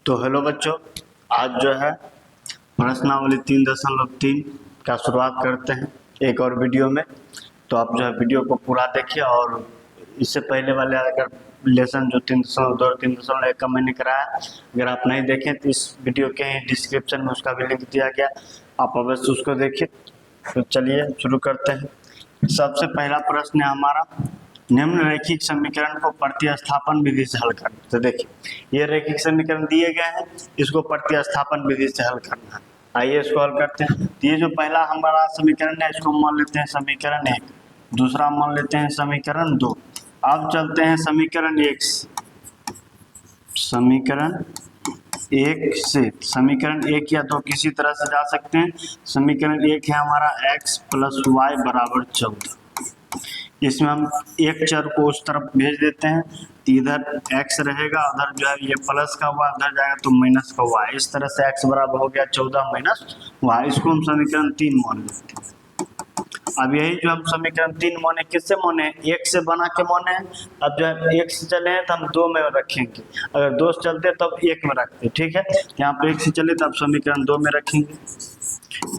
तो हेलो बच्चों, आज जो है प्रश्नावली 3.3 का शुरुआत करते हैं एक और वीडियो में। तो आप जो है वीडियो को पूरा देखिए, और इससे पहले वाले अगर लेसन जो 3.2 और 3.1 का मैंने कराया, अगर आप नहीं देखें तो इस वीडियो के ही डिस्क्रिप्शन में उसका भी लिंक दिया गया, आप अवश्य उसको देखिए। तो चलिए शुरू करते हैं। सबसे पहला प्रश्न है हमारा, निम्न रैखिक समीकरण को प्रतिस्थापन विधि से हल करना। तो देखिए ये रैखिक समीकरण दिए गए हैं, इसको प्रतिस्थापन विधि से हल करना है। आइए इसको हल करते हैं। तो ये जो पहला हमारा समीकरण है इसको मान लेते हैं समीकरण 1, दूसरा मान लेते हैं समीकरण 2। अब चलते हैं समीकरण 1 से। समीकरण 1 से समीकरण 1 या 2 किसी तरह से जा सकते हैं। समीकरण 1 है हमारा x + y = 14। इसमें हम एक चर को उस तरफ भेज देते हैं, तो इधर x रहेगा, उधर जो है ये प्लस का y, उधर जाएगा तो माइनस का y। इस तरह से x बराबर हो गया 14 - y। इसको हम समीकरण 3 मान लेते हैं। अब यही जो हम समीकरण 3 माने, किससे माने? 1 से बना के माने। अब जो है 1 से चले हैं तो हम 2 में रखेंगे, अगर 2 से चलते तब 1 में रखते, ठीक है। यहाँ पे 1 से चले तब समीकरण 2 में रखेंगे।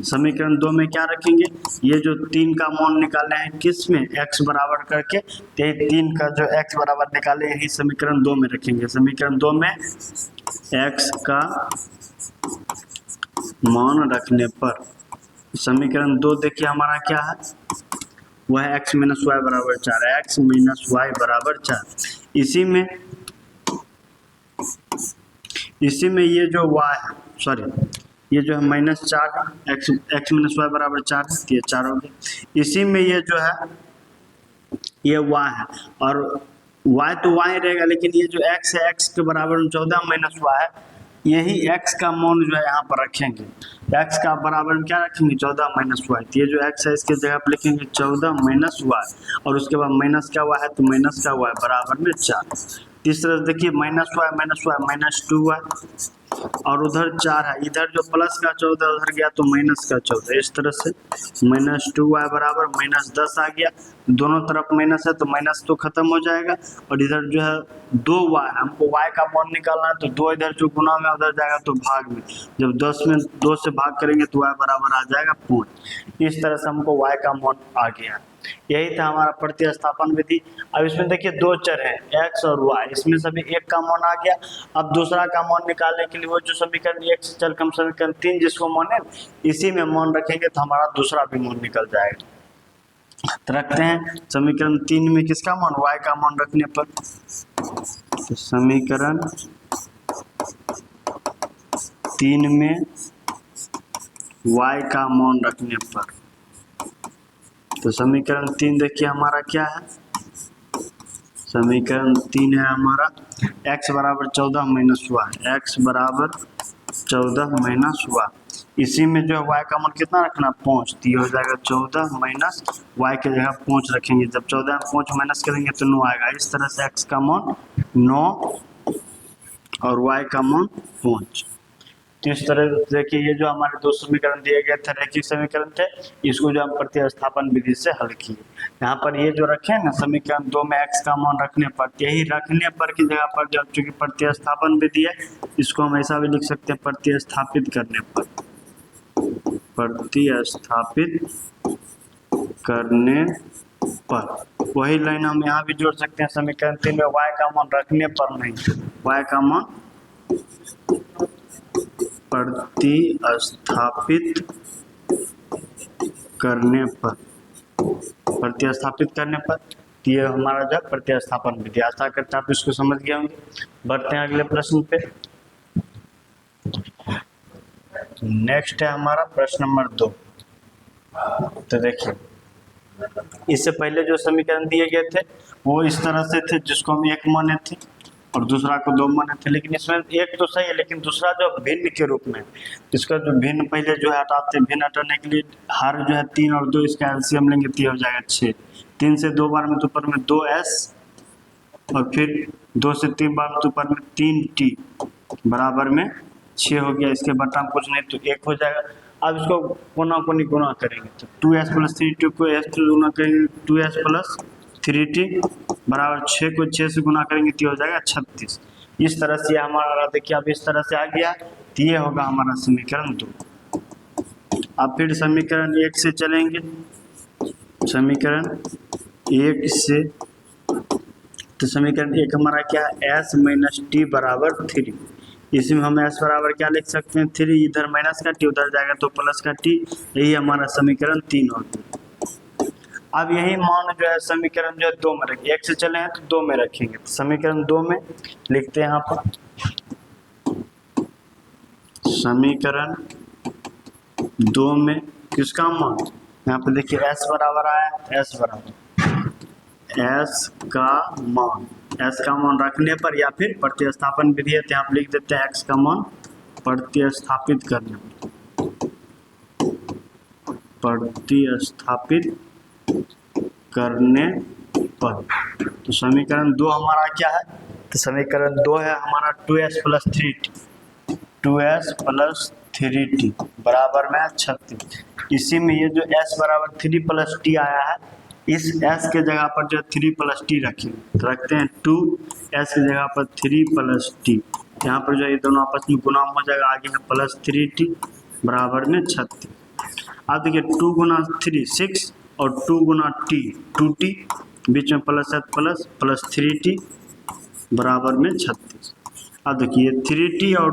समीकरण 2 में क्या रखेंगे? ये जो 3 का मान निकाले हैं किस में? x बराबर करके, यही 3 का जो x बराबर निकाले यही समीकरण 2 में रखेंगे। समीकरण 2 में x का मान रखने पर समीकरण 2 देखिए हमारा क्या है, वह है x - y = 4, x - y = 4। इसी में ये जो y है, सॉरी ये जो है -4 है, x - y = 4 है, ये 4 हो गया। इसी में ये जो है ये y है, और y तो y रहेगा, लेकिन ये जो x है x के बराबर 14 - y है, यही x का मान जो है यहाँ पर रखेंगे। x का बराबर क्या रखेंगे? 14 - y। तो ये जो x है इसके जगह पर लिखेंगे 14 - y, और उसके बाद माइनस का y है तो माइनस का y बराबर में 4। तीसरा देखिए -2y, और उधर 4 है, इधर जो प्लस का 14 उधर गया तो माइनस का 14। इस तरह से -2y बराबर -10 आ गया। दोनों तरफ माइनस है तो माइनस तो खत्म हो जाएगा, और इधर जो है 2y, हमको y का मान निकालना है, तो 2 इधर जो गुना में उधर जाएगा तो भाग में, जब 10 में 2 से भाग करेंगे तो y बराबर आ जाएगा 5। इस तरह से हमको y का मान आ गया। यही था हमारा प्रतिस्थापन विधि। अब इसमें देखिए 2 चर हैं x और y, इसमें सभी एक का मान आ गया। अब दूसरा का मान निकालने के लिए वो जो समीकरण 1 से चल कर समीकरण 3 जिसको माने, इसी में मान रखेंगे तो हमारा दूसरा भी मान निकल जाएगा। तो रखते हैं समीकरण 3 में किसका मान? y का मान रखने पर, तो समीकरण 3 में y का मान रखने पर, तो समीकरण 3 देखिए हमारा क्या है, समीकरण 3 है हमारा x = 14 - y, x = 14 - y। इसी में जो y का मान कितना रखना? 5। तो ये हो जाएगा 14 - y के जगह 5 रखेंगे। जब 14 में 5 माइनस करेंगे तो 9 आएगा। इस तरह से x का मान 9 और y का मान 5। तो इस तरह देखिए ये जो हमारे 2 समीकरण दिए गए थे, रैखिक समीकरण थे, इसको जो हम प्रतिस्थापन विधि से हल किए। यहाँ पर ये जो रखे हैं ना समीकरण 2 में x का मान रखने पर, यही रखने पर की जगह पर जब चूंकि प्रतिस्थापन विधि है, इसको हम ऐसा भी लिख सकते हैं प्रतिस्थापित करने पर। प्रतिस्थापित करने पर वही लाइन हम यहाँ भी जोड़ सकते हैं। समीकरण 3 में y का मान रखने पर नहीं, y का मान प्रतिस्थापित करने पर, प्रतिस्थापित करने पर। तो ये हमारा जो प्रतिस्थापन विधि। आशा करते हैं आप इसको समझ गए होंगे। बढ़ते हैं अगले प्रश्न पे। नेक्स्ट है हमारा प्रश्न नंबर 2। तो देखिए इससे पहले जो समीकरण दिए गए थे वो इस तरह से थे, जिसको हम 1 माने थे और दूसरा को 2 माने थे, लेकिन इसमें एक तो सही है, लेकिन दूसरा जो भिन्न के रूप में, इसका जो भिन्न पहले जो है हटाते, भिन्न हटाने के लिए हर जो है 3 और 2 इसका एलसीएम लेंगे तो हो जाएगा 6। 3 से 2 बार में तो ऊपर में 2s, और फिर 2 से 3 बार में तो ऊपर में 3t बराबर में 6 हो गया। इसके बटा कुछ नहीं तो 1 हो जाएगा। अब इसको कोना कोनी गुना करेंगे तो 2s + 3t को s से गुना करेंगे, 2s + 3t बराबर 6 को 6 से गुना करेंगे तो हो जाएगा 36। इस तरह से हमारा देखिए अब इस तरह से आ गया, तो ये होगा हमारा समीकरण 2। अब फिर समीकरण 1 से चलेंगे, समीकरण 1 से, तो समीकरण 1 हमारा क्या है, s माइनस टी बराबर 3। इसमें हम s बराबर क्या लिख सकते हैं, 3, इधर माइनस का टी उधर जाएगा तो प्लस का टी, यही हमारा समीकरण 3 हो गया। अब यही मान जो है समीकरण जो है 2 में रखेंगे, 1 से चले हैं तो 2 में रखेंगे, तो समीकरण 2 में लिखते हैं यहाँ पर, समीकरण 2 में किसका मान, यहाँ पे देखिए s बराबर आया, s बराबर s का मान, s का मान रखने पर या फिर प्रतिस्थापन विधि है तो यहाँ पे लिख देते हैं x का मान प्रतिस्थापित करने पर, प्रतिस्थापित करने पर। तो समीकरण 2 हमारा क्या है, तो समीकरण 2 है हमारा 2s plus 3t, 2s plus 3t बराबर में 36। इसी में ये जो s बराबर 3 प्लस टी आया है, इस s के जगह पर जो 3 प्लस टी रखेंगे, तो रखते हैं 2s की जगह पर 3 प्लस टी, यहाँ पर जो ये दोनों आपस में गुना हो जाएगा, आगे है प्लस 3t बराबर में 36। अब देखिए 2 गुना 3 6 और 2 गुना टी 2t, बीच में प्लस है प्लस, प्लस 3t बराबर में 36। अब देखिए 3t और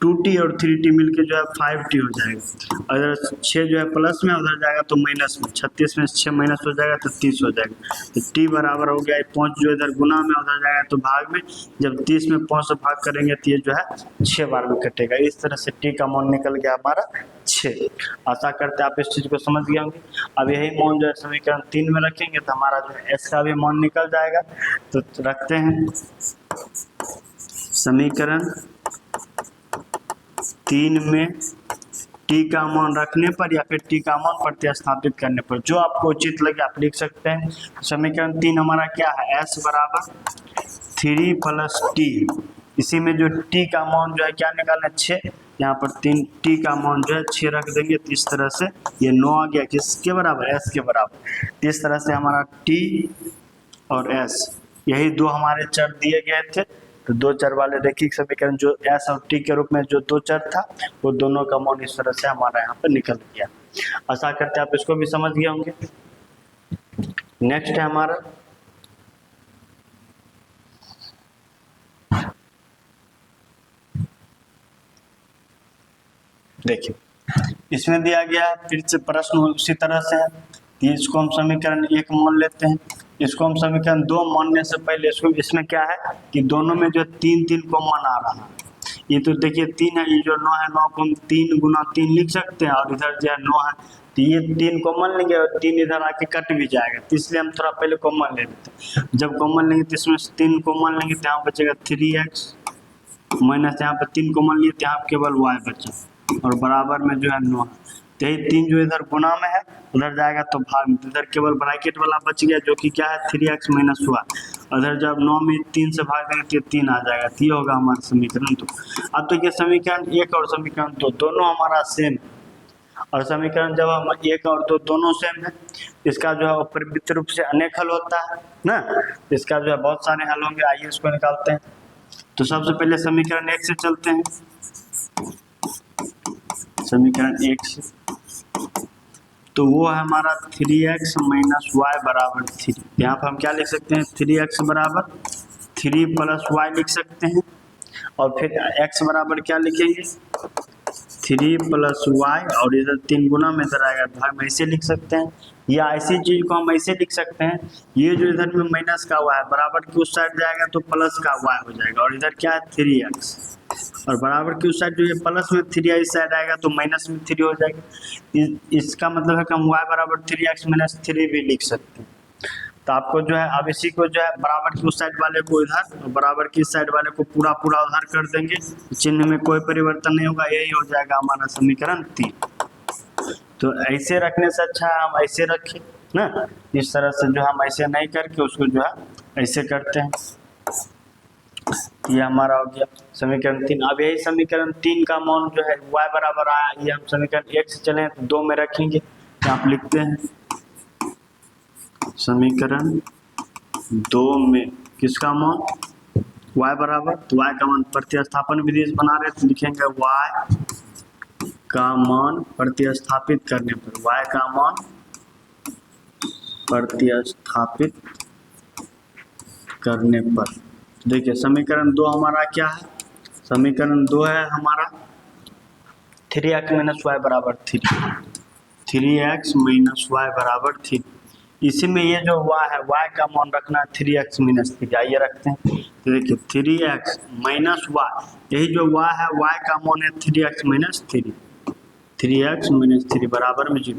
2t और 3t मिलके जो है 5t हो जाएगा, अगर 6 जो है प्लस में उधर जाएगा तो माइनस में, 36 में 6 माइनस हो जाएगा तो 30 हो जाएगा, तो t बराबर हो गया 5 जो इधर गुना में उधर जाएगा तो भाग में, जब 30 में 5 से भाग करेंगे तो ये जो है 6 बार में कटेगा। इस तरह से t का मान निकल गया हमारा 6। आशा करते हैं आप इस चीज को समझ गए होंगे। अब यही मान जो है समीकरण 3 में रखेंगे तो हमारा जो है s का भी मान निकल जाएगा। तो रखते हैं समीकरण 3 में t का मान रखने पर या फिर t का मान प्रतिस्थापित करने पर, जो आपको उचित लगे आप लिख सकते हैं। समीकरण 3 हमारा क्या है, s बराबर 3 प्लस टी, इसी में जो t का मान जो है क्या निकालना है 6, यहाँ पर 3 t का मान जो है 6 रख देंगे, तो इस तरह से ये 9 आ गया किसके बराबर, s के बराबर। इस तरह से हमारा t और s यही दो हमारे चर दिए गए थे, तो 2 चर वाले रैखिक समीकरण जो s और t के रूप में जो 2 चर था वो दोनों का मान इस तरह से हमारा यहाँ पर निकल गया। आशा करते हैं आप इसको भी समझ गए होंगे। नेक्स्ट है हमारा देखिए, इसमें दिया गया है फिर से प्रश्न उसी तरह से है, इसको हम समीकरण 1 मान लेते हैं, इसको हम समीकरण 2 मानने से पहले इसको, इसमें क्या है कि दोनों में जो 3 कॉमन आ रहा है, ये तो देखिए 3 है, ये जो 9 है 9 को हम 3 गुना 3 लिख सकते हैं, और इधर जो है 9 है तो ये 3 कॉमन लेंगे और 3 इधर आके कट भी जाएगा, तो इसलिए हम थोड़ा पहले कॉमन ले लेते हैं। जब कॉमन लेंगे तो इसमें 3 कॉमन लेंगे तो यहाँ बचेगा 3x माइनस, यहाँ पर 3 कॉमन लिए तो यहाँ केवल y बचा, और बराबर में जो है 9, तो यही 3 जो इधर गुना में है उधर जाएगा तो भाग में, इधर केवल ब्रैकेट वाला बच गया जो कि क्या है 3x माइनस y, उधर जब 9 में 3 से भाग देंगे तो 3 आ जाएगा, तो ये होगा हमारा समीकरण 2। अब तो ये समीकरण 1 और समीकरण 2 दोनों हमारा सेम, और समीकरण जब हम 1 और 2 दोनों सेम है, इसका जो है परिवृत्त रूप से अनेक हल होता है ना, इसका जो है बहुत सारे हल होंगे। आइए इसको निकालते हैं। तो सबसे पहले समीकरण 1 से चलते हैं, समीकरण 1 से, तो वो है हमारा 3x माइनस वाई बराबर 3। यहाँ पर हम क्या लिख सकते हैं, 3x बराबर 3 प्लस वाई लिख सकते हैं, और फिर x बराबर क्या लिखेंगे 3 प्लस वाई, और इधर 3 गुना में इधर आएगा भाग में, ऐसे लिख सकते हैं। या ऐसी चीज को हम ऐसे लिख सकते हैं, ये जो इधर में माइनस का हुआ है बराबर की उस साइड जाएगा तो प्लस का वाई हो जाएगा, और इधर क्या है 3x, और बराबर की उस साइड जो ये प्लस में 3 इस साइड आएगा तो माइनस में 3 हो जाएगा। इसका मतलब है कि हम y बराबर 3x माइनस 3 भी लिख सकते हैं। तो आपको जो है अब इसी को जो है बराबर की उस साइड वाले को इधर और बराबर की साइड वाले को पूरा पूरा उधर कर देंगे, चिन्ह में कोई परिवर्तन नहीं होगा, यही हो जाएगा हमारा समीकरण 3। तो ऐसे रखने से अच्छा है हम ऐसे रखें ना, इस तरह से जो हम ऐसे नहीं करके उसको जो है ऐसे करते हैं। ये हमारा हो गया समीकरण 3। अब यही समीकरण 3 का मान जो है y बराबर आया, ये हम समीकरण 1 से चले तो 2 में रखेंगे, तो आप लिखते हैं समीकरण 2 में किसका मान y बराबर, तो y का मान प्रतिस्थापन विधि से बना रहे तो लिखेंगे y का मान प्रतिस्थापित करने पर, y का मान प्रतिस्थापित करने पर, देखिए समीकरण 2 हमारा क्या है, समीकरण 2 है हमारा 3x माइनस वाई बराबर 3x माइनस वाई बराबर 3। इसी में ये जो y है, y का मान रखना है 3x माइनस 3, आइए रखते हैं। तो देखिए 3x माइनस वाई, यही जो y है y का मान है 3x माइनस 3, 3x माइनस 3 बराबर में 0।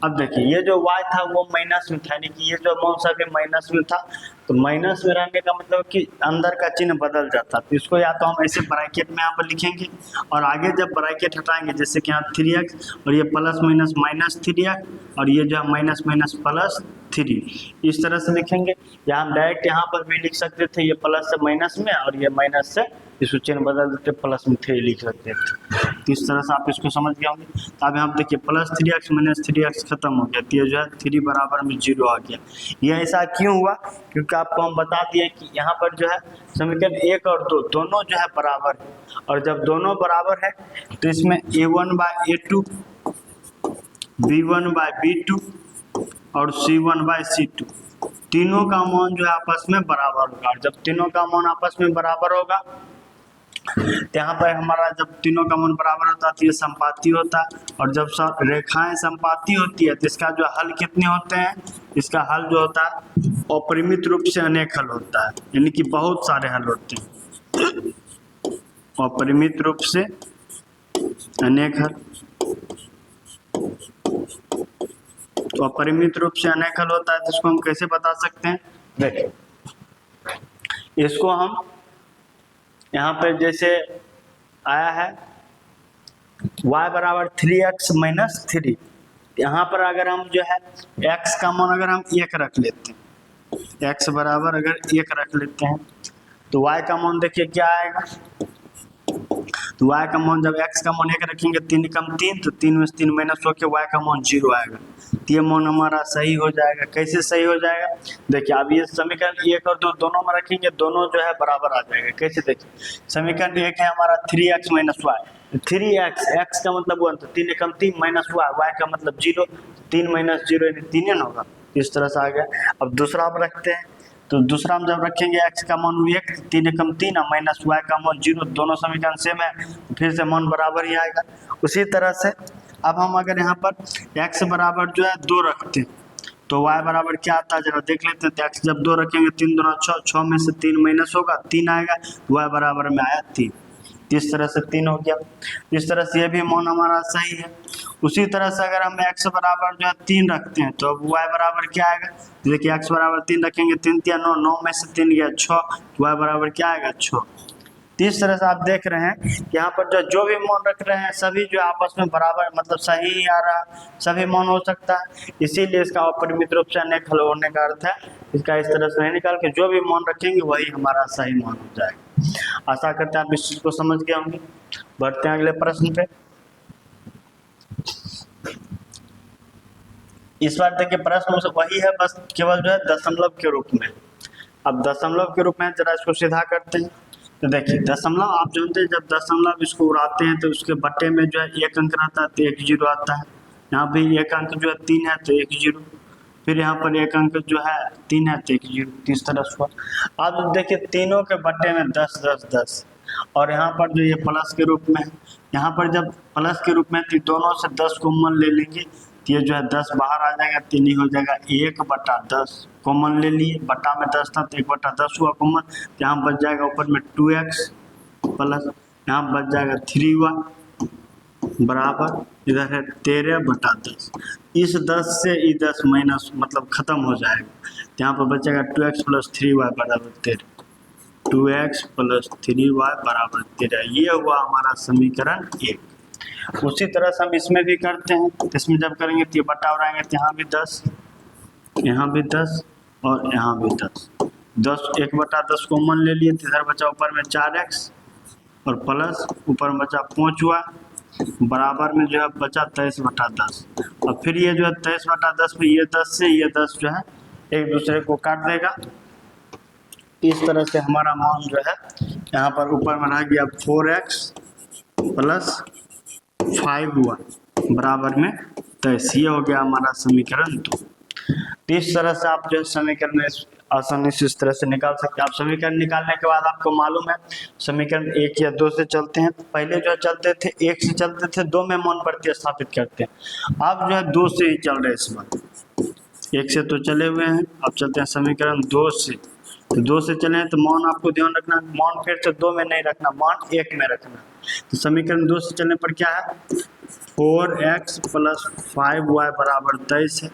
अब देखिए ये जो y था वो माइनस में था, यानी कि ये जो मान सभी माइनस में था, तो माइनस में रहने का मतलब कि अंदर का चिन्ह बदल जाता, तो इसको या तो हम ऐसे ब्रैकेट में यहाँ पर लिखेंगे और आगे जब ब्रैकेट हटाएंगे, जैसे कि यहाँ 3x और ये प्लस माइनस माइनस 3x और ये जो है माइनस माइनस प्लस 3, इस तरह से लिखेंगे। या हम डायरेक्ट यहाँ पर भी लिख सकते थे, ये प्लस से माइनस में और ये माइनस से इसको चिन्ह बदल देते प्लस में 3 लिख सकते थे। तो इस तरह से आप इसको समझ गए होंगे। तो अब यहाँ देखिए प्लस 3x माइनस 3x खत्म हो गया, तो ये जो है 3 बराबर में 0 आ गया। ये ऐसा क्यों हुआ, क्योंकि आपको हम बता दिए कि यहाँ पर जो है समीकरण 1 और 2 दोनों जो है बराबर है, और जब दोनों बराबर है तो इसमें a1 bye a2, b1 bye b2 और c1 बाय c2 तीनों का मान जो है आपस में बराबर होगा। और जब तीनों का मान आपस में बराबर होगा तो यहाँ पर हमारा जब तीनों का मान बराबर होता है तो ये संपाती होता है, और जब सब रेखाएं संपाती होती है तो इसका जो हल कितने होते हैं, इसका हल जो होता है अपरिमित रूप से अनेक हल होता है, यानी कि बहुत सारे हल होते हैं, अपरिमित रूप से अनेक हल। तो अपरिमित रूप से अनेक हल होता है, जिसको हम कैसे बता सकते हैं, देखिए इसको हम यहाँ पर जैसे आया है y बराबर 3x माइनस 3, यहाँ पर अगर हम जो है x का मान अगर हम 1 रख लेते हैं, x बराबर अगर 1 रख लेते हैं तो y का मान देखिए क्या आएगा, तो y का मान जब x का मान 1 रखेंगे 3 कम 3, तो 3 में से 3 माइनस होकर y का मान 0 आएगा। तो ये मान हमारा सही हो जाएगा। कैसे सही हो जाएगा, देखिए अब ये समीकरण 1 और 2 दोनों में रखेंगे, दोनों जो है बराबर आ जाएगा। कैसे, देखिए समीकरण 1 है हमारा 3x minus Y, 3x, x का मतलब 1, तो 3 कम 3 माइनस y का मतलब 0, 3 माइनस 0 यानी 3 न होगा, इस तरह से आ गया। अब दूसरा आप रखते हैं, तो दूसरा हम जब रखेंगे x का मान 1, 3 कम 3 माइनस y का मान 0, दोनों समीकरण सेम है, फिर से मान बराबर ही आएगा। उसी तरह से अब हम अगर यहाँ पर x बराबर जो है 2 रखते हैं तो y बराबर क्या आता है जरा देख लेते हैं। तो x जब 2 रखेंगे 3 दूना 6, 6 में से 3 माइनस होगा 3 आएगा, y बराबर में आया 3, इस तरह से 3 हो गया। इस तरह से ये भी मान हमारा सही है। उसी तरह से अगर हम x बराबर जो है 3 रखते हैं तो अब y बराबर क्या आएगा, देखिए x बराबर 3 रखेंगे, 3 3 9, 9 में से 3 गया 6, तो y बराबर क्या आएगा 6। तो इस तरह से आप देख रहे हैं कि यहाँ पर जो भी मान रख रहे हैं सभी जो आपस में बराबर मतलब सही ही आ रहा, सभी मान हो सकता है, इसीलिए इसका अपरिमित रूप से अनेक हल होने का अर्थ है इसका इस तरह से नहीं निकाल के जो भी मान रखेंगे वही हमारा सही मान हो जाएगा। आशा करते हैं आप इस चीज को समझ गए होंगे। बढ़ते हैं अगले प्रश्न पे। इस बार देखिए प्रश्न वही है, बस केवल जो है दशमलव के रूप में। अब दशमलव के रूप में जरा इसको सीधा करते हैं। तो देखिए दशमलव आप जानते हैं, जब दशमलव इसको उड़ाते हैं तो उसके बट्टे में जो है 1 अंक रहता है तो 1 0 आता है। यहाँ भी 1 अंक जो है 3 है तो 1 0, फिर यहाँ पर 1 अंक जो है 3 है तो 1 0, इस तरह से हुआ। अब देखिए तीनों के बट्टे में 10 10 10, और यहाँ पर जो ये प्लस के रूप में है, यहाँ पर जब प्लस के रूप में तो दोनों से 10 कॉमन ले लेंगे तो ये जो है 10 बाहर आ जाएगा, 3 ही हो जाएगा, 1/10 कॉमन ले लिए, बटा में 10 था तो 1/10 हुआ कॉमन, यहाँ बच जाएगा ऊपर में 2x प्लस यहाँ बच जाएगा 3y बराबर इधर है 13/10। इस 10 से ये 10 माइनस मतलब खत्म हो जाएगा, तो यहाँ पर बचेगा 2x प्लस 3y बराबर 13, 2x प्लस 3y बराबर 13। ये हुआ हमारा समीकरण 1। उसी तरह से हम इसमें भी करते हैं, इसमें जब करेंगे तो ये बटा उड़ाएंगे तो यहाँ भी 10, यहाँ भी 10 और यहाँ भी 10, 10 1/10 कॉमन ले लिए तो इधर बचा ऊपर में 4x और प्लस ऊपर में बचा 5y बराबर में जो है बचा 23/10। और फिर ये जो है 23/10 में ये 10 से ये 10 जो है एक दूसरे को काट देगा, इस तरह से हमारा मान जो है यहाँ पर ऊपर में रह गया 4x प्लस 5y बराबर में 23। ये हो गया हमारा समीकरण 2। तो इस तरह से आप जो है समीकरण आसानी से इस तरह से निकाल सकते हैं। आप समीकरण निकालने के बाद आपको मालूम है समीकरण 1 या 2 से चलते हैं। पहले जो है चलते थे 1 से चलते थे, 2 में मान प्रतिस्थापित करते हैं। अब जो है 2 से ही चल रहे इस बार। 1 से तो चले हुए हैं, अब चलते हैं समीकरण 2 से। तो 2 से चले हैं तो मान आपको ध्यान रखना, मान फिर से 2 में नहीं रखना, मान 1 में रखना। तो समीकरण 2 से चलने पर क्या है 4x प्लस 5y बराबर 23 है।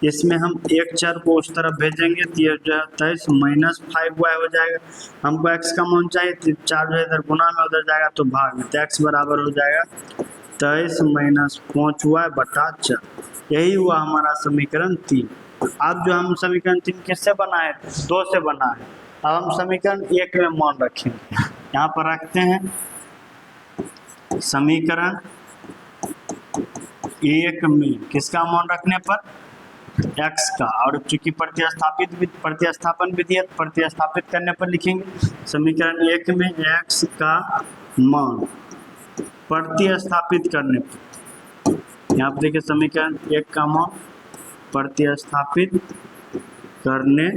इसमें हम एक चर को उस तरफ भेजेंगे तो ये जो है 23 माइनस 5y हो जाएगा। हमको x का मान चाहिए तो 4 जो है इधर गुना में उधर जाएगा तो भाग में, तो x बराबर हो जाएगा 23 माइनस 5y बटा 4। यही हुआ हमारा समीकरण 3। अब जो हम समीकरण 3 किससे बना है 2 से बना है। अब हम समीकरण 1 में मान रखेंगे। यहाँ पर रखते हैं समीकरण 1 में किसका मान रखने पर x का, और चूंकि प्रतिस्थापन विधि है प्रतिस्थापित करने पर लिखेंगे समीकरण 1 में x का मान प्रतिस्थापित करने पर। यहाँ पर देखिए समीकरण 1 का मान प्रतिस्थापित करने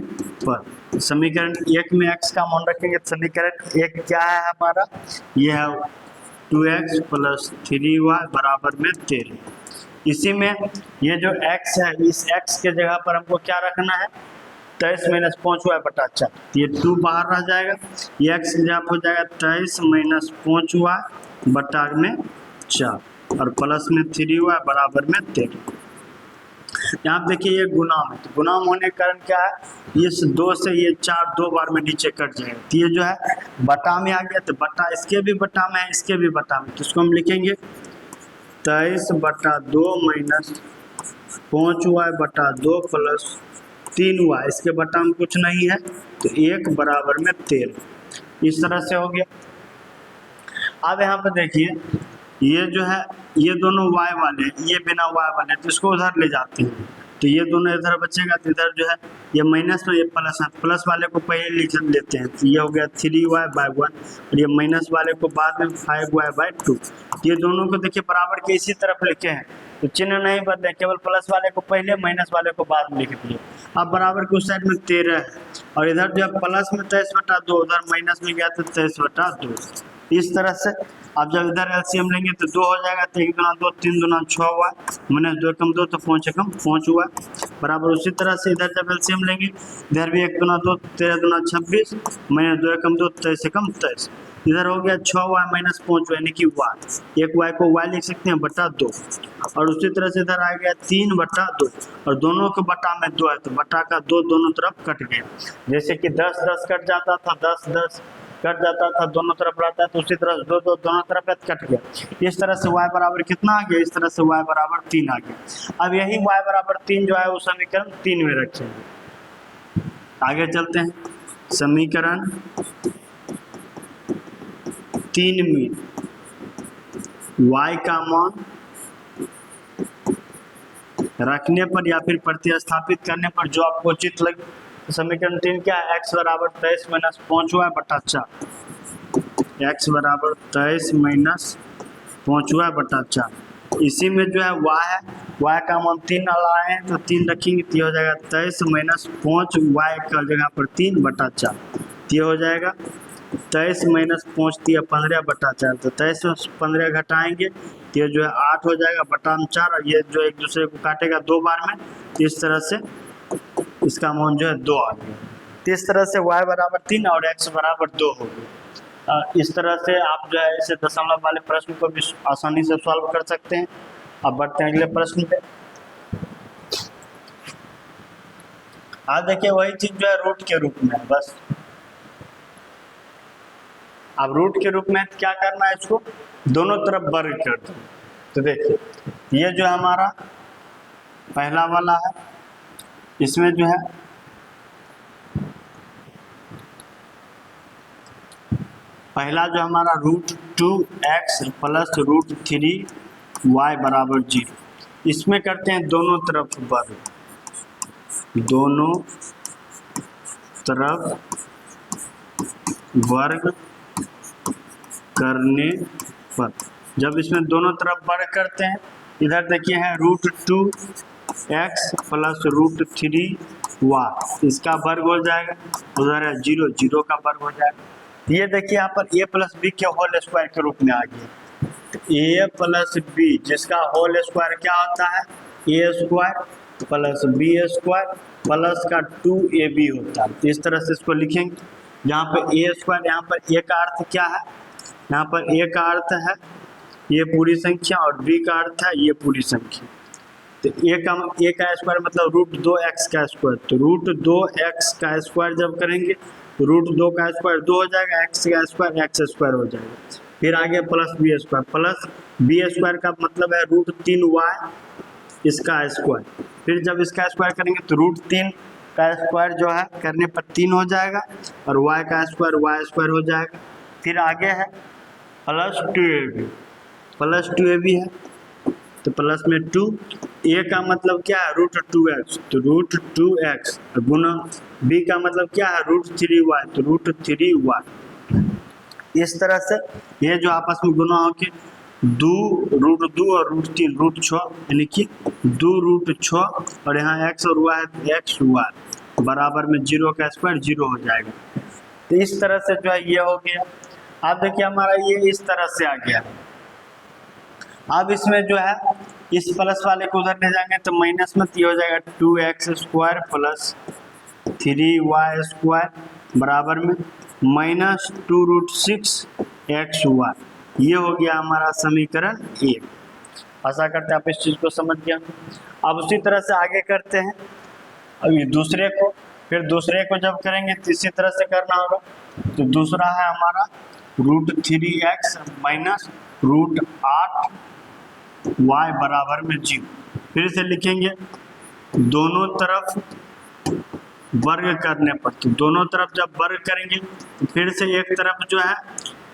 पर समीकरण 1 में x का मान रखेंगे। समीकरण 1 क्या है हमारा, यह है 2x प्लस 3y बराबर में 13। इसी में ये जो x है इस x के जगह पर हमको क्या रखना है 23 माइनस 5y बटा 4। ये 2 बाहर रह जाएगा, ये x की जगह हो जाएगा 23 माइनस 5y बटा में 4 और प्लस में 3y बराबर में 13। यहाँ देखिए ये गुणाम है, तो गुणाम होने के कारण क्या है इस 2 से ये 4 2 बार में नीचे कट जाएगा। तो ये जो है बटा में आ गया, तो बटा इसके भी बटा में है इसके भी बटा में, तो इसको हम लिखेंगे 23 बटा 2 माइनस 5y बटा 2 प्लस 3y, इसके बटा में कुछ नहीं है तो 1 बराबर में 13। इस तरह से हो गया। अब यहाँ पर देखिए ये जो है ये दोनों y वाले ये बिना y वाले, तो इसको उधर ले जाते हैं तो ये दोनों इधर बचेगा, तो इधर जो है ये माइनस में ये प्लस है, प्लस वाले को पहले लिख लेते हैं तो ये हो गया 3y बाय 1 और ये माइनस वाले को बाद में 5y बाय 2। ये दोनों को देखिए बराबर के इसी तरफ लिखे हैं तो चिन्ह नहीं बदले, केवल प्लस वाले को पहले माइनस वाले को बाद में लिख दिए। अब बराबर के उस साइड में 13 है और इधर जो है प्लस में 23 बटा 2 उधर माइनस में गया तो 23 बटा 2। इस तरह से अब जब इधर एलसीएम लेंगे तो 2 हो जाएगा, तो 1 दूना 2 3 दूना 6 हुआ, माइनस 2 कम 2 तो 5 कम 5 हुआ बराबर। उसी तरह से इधर जब एलसीएम लेंगे इधर भी 1 दूना 2 13 दूना 26 माइनस 2 कम 2 23 कम 23, इधर हो गया 6y माइनस 5 यानी कि y, एक y को y लिख सकते हैं बटा 2 और उसी तरह से इधर आ गया 3 बटा 2 और दोनों के बटा में 2 है तो बटा का 2 दोनों तरफ कट गया। जैसे कि 10 10 कट जाता था 10 10 कट जाता था दोनों तरफ रहता है तो उसी तरह 2 2 दोनों तरफ कट गया। इस तरह से y बराबर कितना आ गया, इस तरह से y बराबर 3 आ गया। अब यही y बराबर 3 जो है वो समीकरण 3 में रखेंगे। आगे चलते हैं समीकरण 3 में y का मान रखने पर या फिर प्रतिस्थापित करने पर जो आपको उचित लगे। तो समीकरण 3 क्या है x बराबर 23 माइनस 5y बटा 4, x बराबर 23 माइनस 5y बटा 4। इसी में जो है y का मान 3 लाए हैं तो 3 रखेंगे तो ये हो जाएगा 23 माइनस 5y का जगह पर 3 बटा 4, ये हो जाएगा 23 माइनस 5 दिया 15 बटा 4, तो 23 में 15 घटाएंगे तो ये जो है 8 हो जाएगा बटा 4 और ये जो एक दूसरे को काटेगा 2 बार में, इस तरह से इसका मान जो है 2 आ गया। तो इस तरह से y बराबर 3 और x बराबर 2 हो गया। इस तरह से आप जो है इसे दशमलव वाले प्रश्न को भी आसानी से सॉल्व कर सकते हैं। अब बढ़ते हैं अगले प्रश्न पे। आज देखिए वही चीज जो है रूट के रूप में है बस। अब रूट के रूप में क्या करना है, इसको दोनों तरफ वर्ग कर दो। तो देखिए ये जो हमारा पहला वाला है इसमें जो है पहला जो हमारा √2x प्लस √3y बराबर 0, इसमें करते हैं दोनों तरफ वर्ग, दोनों तरफ वर्ग करने पर, जब इसमें दोनों तरफ वर्ग करते हैं, इधर देखिए है √2x प्लस √3y, इसका वर्ग हो जाएगा, उधर है 0, 0 का वर्ग हो जाएगा। ये देखिए यहाँ पर a प्लस बी के होल स्क्वायर के रूप में आ गया। a प्लस बी जिसका होल स्क्वायर क्या होता है, a square plus b square plus का 2ab होता है। इस तरह से इसको लिखेंगे, यहाँ पे a स्क्वायर, यहाँ पर a का अर्थ क्या है, यहाँ पर a का अर्थ है ये पूरी संख्या और b का अर्थ है ये पूरी संख्या। तो a का स्क्वायर मतलब √2x का स्क्वायर, तो √2x का स्क्वायर जब करेंगे तो √2 का स्क्वायर 2 हो जाएगा, x का स्क्वायर x स्क्वायर हो जाएगा। फिर आगे plus b square, plus b square का मतलब है √3y इसका स्क्वायर। फिर जब इसका स्क्वायर करेंगे तो √3 का स्क्वायर जो है करने पर 3 हो जाएगा और y का स्क्वायर y स्क्वायर हो जाएगा। फिर आगे है प्लस 2ab, प्लस 2ab है तो प्लस में 2, a का मतलब क्या है √2x, तो √2x गुना b का मतलब क्या है √3y, तो √3y। इस तरह से ये जो आपस में गुना होके 2 √2 और √3 √6 यानी कि 2 √6 और यहाँ x और y है x y बराबर में 0 का स्क्वायर 0 हो जाएगा। तो इस तरह से जो है ये हो गया। अब देखिए हमारा ये इस तरह से आ गया। अब इसमें जो है इस प्लस वाले को उधर ले जाएंगे तो माइनस में ये हो जाएगा 2x square plus 3y square बराबर में -2√6xy। ये हो गया हमारा समीकरण 1। आशा करते हैं आप इस चीज़ को समझ गया। अब उसी तरह से आगे करते हैं अभी दूसरे को, फिर दूसरे को जब करेंगे तो इसी तरह से करना होगा। तो दूसरा है हमारा √3x माइनस √8y बराबर में 0। फिर से लिखेंगे दोनों तरफ वर्ग करने पर, तो दोनों तरफ जब वर्ग करेंगे तो फिर से एक तरफ जो है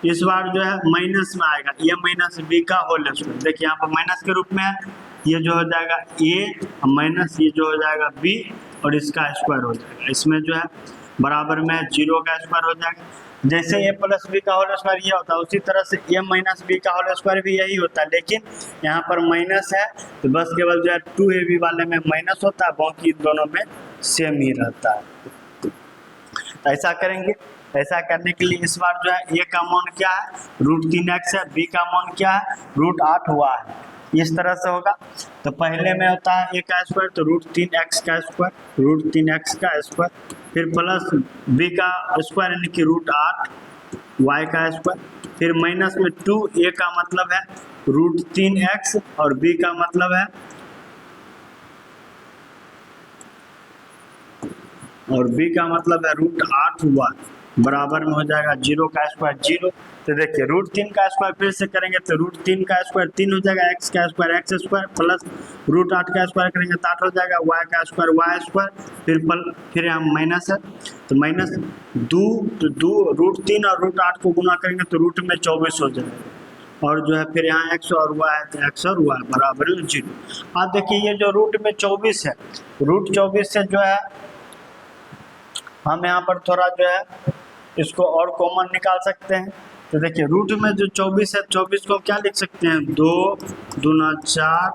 इस बार जो है माइनस में आएगा, ये माइनस b का होल स्क्वायर। देखिए यहाँ पर माइनस के रूप में है, ये जो हो जाएगा a माइनस ये जो हो जाएगा b और इसका स्क्वायर हो जाएगा। इसमें जो है बराबर में 0 का स्क्वायर हो जाएगा। जैसे a प्लस बी का होल स्क्वायर ये होता है उसी तरह से a माइनस बी का होल स्क्वायर भी यही होता है, लेकिन यहाँ पर माइनस है तो बस केवल जो है 2ab वाले में माइनस होता है, बाकी दोनों में सेम ही रहता है। ऐसा करेंगे। ऐसा करने के लिए इस बार जो है a का मान क्या है √3x है, b का मान क्या है √8y है। इस तरह से होगा। तो पहले में होता है a का स्क्वायर तो √3x का स्क्वायर, √3x का स्क्वायर, फिर प्लस b का स्क्वायर यानी कि √8y का स्क्वायर, फिर माइनस में 2, a का मतलब है √3x और b का मतलब है √8y बराबर में हो जाएगा 0 का स्क्वायर 0। तो देखिए √3 का स्क्वायर फिर से करेंगे तो √3 का स्क्वायर 3 हो जाएगा, x का स्क्वायर x स्क्वायर प्लस √8 का स्क्वायर करेंगे तो 8 हो जाएगा, y का स्क्वायर y स्क्वायर, फिर हम माइनस है तो माइनस 2, तो 2 √3 और √8 को गुना करेंगे तो रूट में 24 हो जाएगा और जो है फिर यहाँ x और y है तो x और y बराबर 0। अब देखिए ये जो रूट में 24 है, √24 से जो है हम यहाँ पर थोड़ा जो है इसको और कॉमन निकाल सकते हैं। तो देखिए रूट में जो 24 है 24 को क्या लिख सकते हैं 2 दूना 4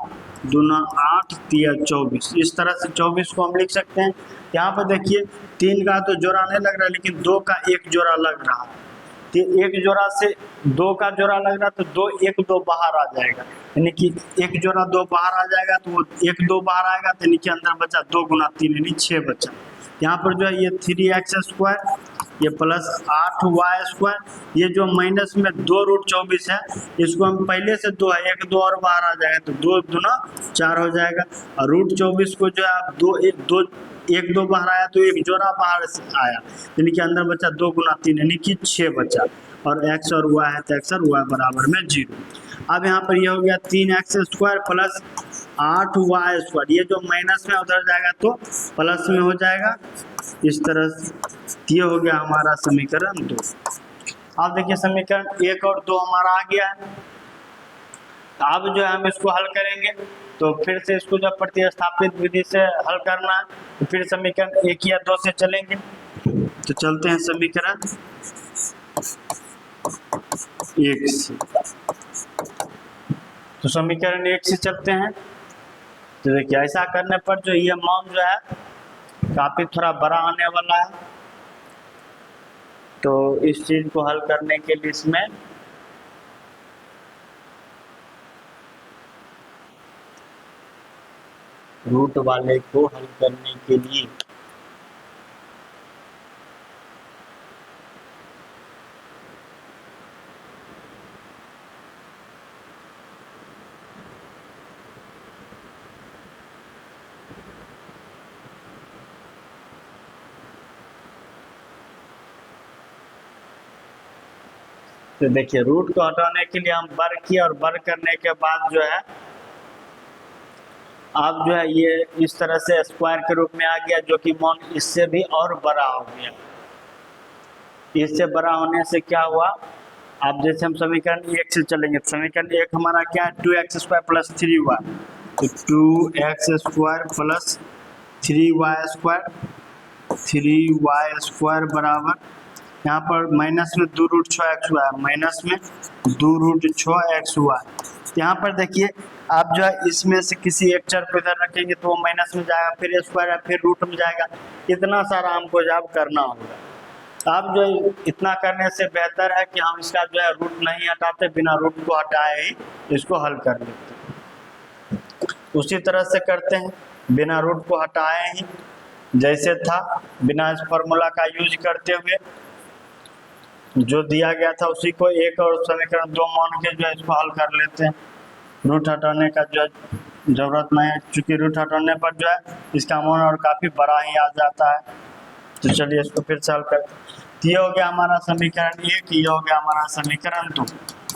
दूना 8 तिया 24, इस तरह से 24 को हम लिख सकते हैं। यहाँ पर देखिए 3 का तो जोड़ा नहीं लग रहा है लेकिन 2 का एक जोड़ा लग रहा है, तो एक जोड़ा से 2 का जोड़ा लग रहा है तो 2 बाहर आ जाएगा, यानी कि एक जोड़ा 2 बाहर आ जाएगा तो वो 1 2 बाहर आएगा तो यानी कि अंदर बचा 2 गुना 3 यानी 6 बचा। यहाँ पर जो है ये 3x स्क्वायर ये प्लस 8y स्क्वायर, ये जो माइनस में 2√24 है इसको हम पहले से 2 है 1 2 और बाहर आ जाएगा तो 2 दूना 4 हो जाएगा और √24 को जो है आप 1 2 बाहर आया तो एक जोड़ा बाहर से आया यानी कि अंदर बचा 2 गुना 3 यानी कि 6 बचा और x और y है तो x और y बराबर में 0। अब यहाँ पर ये हो गया 3x square plus 8y square, ये जो माइनस में उधर जाएगा तो प्लस में हो जाएगा। इस तरह से ये हो गया हमारा समीकरण 2। अब देखिए समीकरण 1 और 2 हमारा आ गया है। अब जो है हम इसको हल करेंगे तो फिर से इसको जब प्रतिस्थापित विधि से हल करना है तो फिर समीकरण 1 या 2 से चलेंगे। तो चलते हैं समीकरण 1 से। तो समीकरण 1 से चलते हैं। तो देखिए ऐसा करने पर जो ये मान जो है काफी थोड़ा बड़ा आने वाला है। तो इस चीज को हल करने के लिए इसमें रूट वाले को हल करने के लिए तो देखिए रूट को हटाने के लिए हम वर्ग किया और वर्ग करने के बाद जो है अब जो है ये इस तरह से स्क्वायर के रूप में आ गया, जो कि मान इससे भी और बड़ा हो गया। इससे बड़ा होने से क्या हुआ, अब जैसे हम समीकरण 1 से चलेंगे तो समीकरण 1 हमारा क्या है 2x² + 3y। तो 2x² + 3y² बराबर यहाँ पर माइनस में 2√6xy, माइनस में 2√6xy। यहाँ पर देखिए आप जो है इसमें से किसी एक चर को इधर रखेंगे तो वो माइनस में जाएगा, फिर स्क्वायर है, फिर रूट में जाएगा। इतना सारा हमको जब करना होगा। अब जो इतना करने से बेहतर है कि हम इसका जो है रूट नहीं हटाते, बिना रूट को हटाए ही इसको हल कर लेते। उसी तरह से करते हैं, बिना रूट को हटाए ही जैसे था, बिना इस फॉर्मूला का यूज करते हुए जो दिया गया था उसी को एक और समीकरण 2 मान के जो है इसको हल कर लेते हैं। रूट हटाने का जो जरूरत नहीं है, चूंकि रूट हटाने पर जो है इसका मान और काफी बड़ा ही आ जाता है। तो चलिए इसको फिर से हल करते हैं। ये हो गया हमारा समीकरण 1, ये हो गया हमारा समीकरण 2।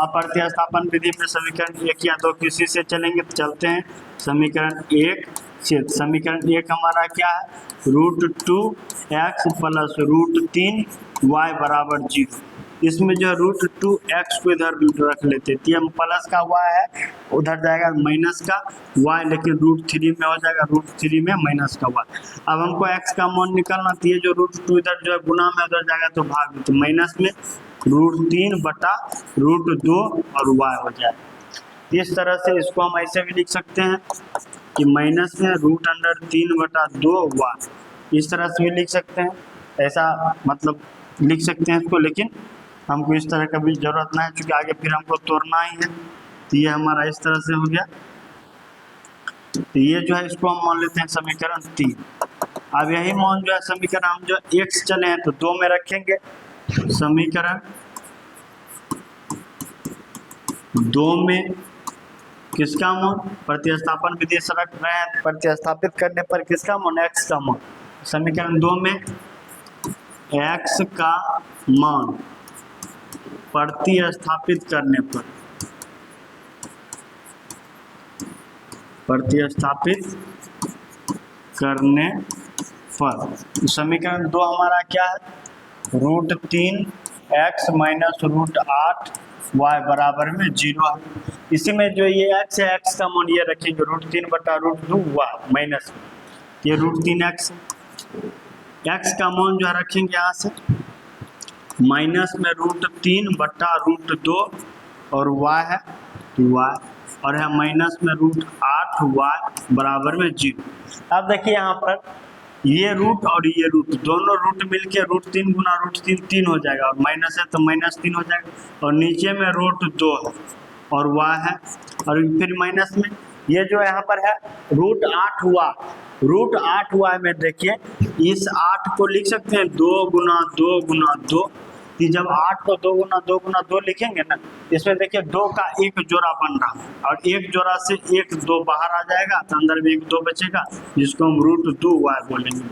अब प्रतिस्थापन विधि में समीकरण 1 या 2 किसी से चलेंगे तो चलते हैं समीकरण 1 से। समीकरण 1 हमारा क्या है √2x + √3y = 0। इसमें जो है √2x को इधर रख लेते हैं, तो प्लस का y है उधर जाएगा माइनस का y, लेकिन √3 में हो जाएगा, √3 में माइनस का y। अब हमको x का मान निकालना, तो ये जो √2 इधर जो है गुना में उधर जाएगा तो भाग में, तो माइनस में √3 बटा √2 और y हो जाएगा। इस तरह से इसको हम ऐसे भी लिख सकते हैं कि माइनस में √3 बटा 2y, इस तरह से भी लिख सकते हैं। ऐसा मतलब लिख सकते हैं इसको, लेकिन हमको इस तरह का भी जरूरत नहीं है क्योंकि आगे फिर हमको तोड़ना ही है। तो ये हमारा इस तरह से हो गया। तो ये जो है इसको हम मान लेते हैं समीकरण 3। अब यही मान जो है समीकरण हम जो 1 से चले हैं तो 2 में रखेंगे। समीकरण 2 में किसका मान, प्रतिस्थापन विधि से रख रहे हैं, प्रतिस्थापित करने पर किसका मान, x का मान। समीकरण 2 में x का मान प्रतिस्थापित करने पर, समीकरण 2 हमारा क्या है √3x - √8y = 0 है। इसी में जो ये x है, x का मान ये रखेंगे √3 बटा √2y माइनस में, ये √3x x का मान जो है रखेंगे यहाँ से माइनस में √3 बटा √2 और y है y, और है माइनस में √8y = 0। अब देखिए यहाँ पर ये रूट और ये रूट दोनों रूट मिलके √3 गुना √3 3 हो जाएगा, और माइनस है तो -3 हो जाएगा, और नीचे में √2 है और y है, और फिर माइनस में ये जो यहाँ पर है √8y में देखिए इस 8 को लिख सकते हैं 2 गुना 2 गुना 2। कि जब 8 को 2 गुना 2 गुना 2 लिखेंगे ना, इसमें देखिए 2 का एक जोड़ा बन रहा है, और एक जोड़ा से एक 2 बाहर आ जाएगा तो अंदर में एक 2 बचेगा, जिसको हम √2y बोलेंगे =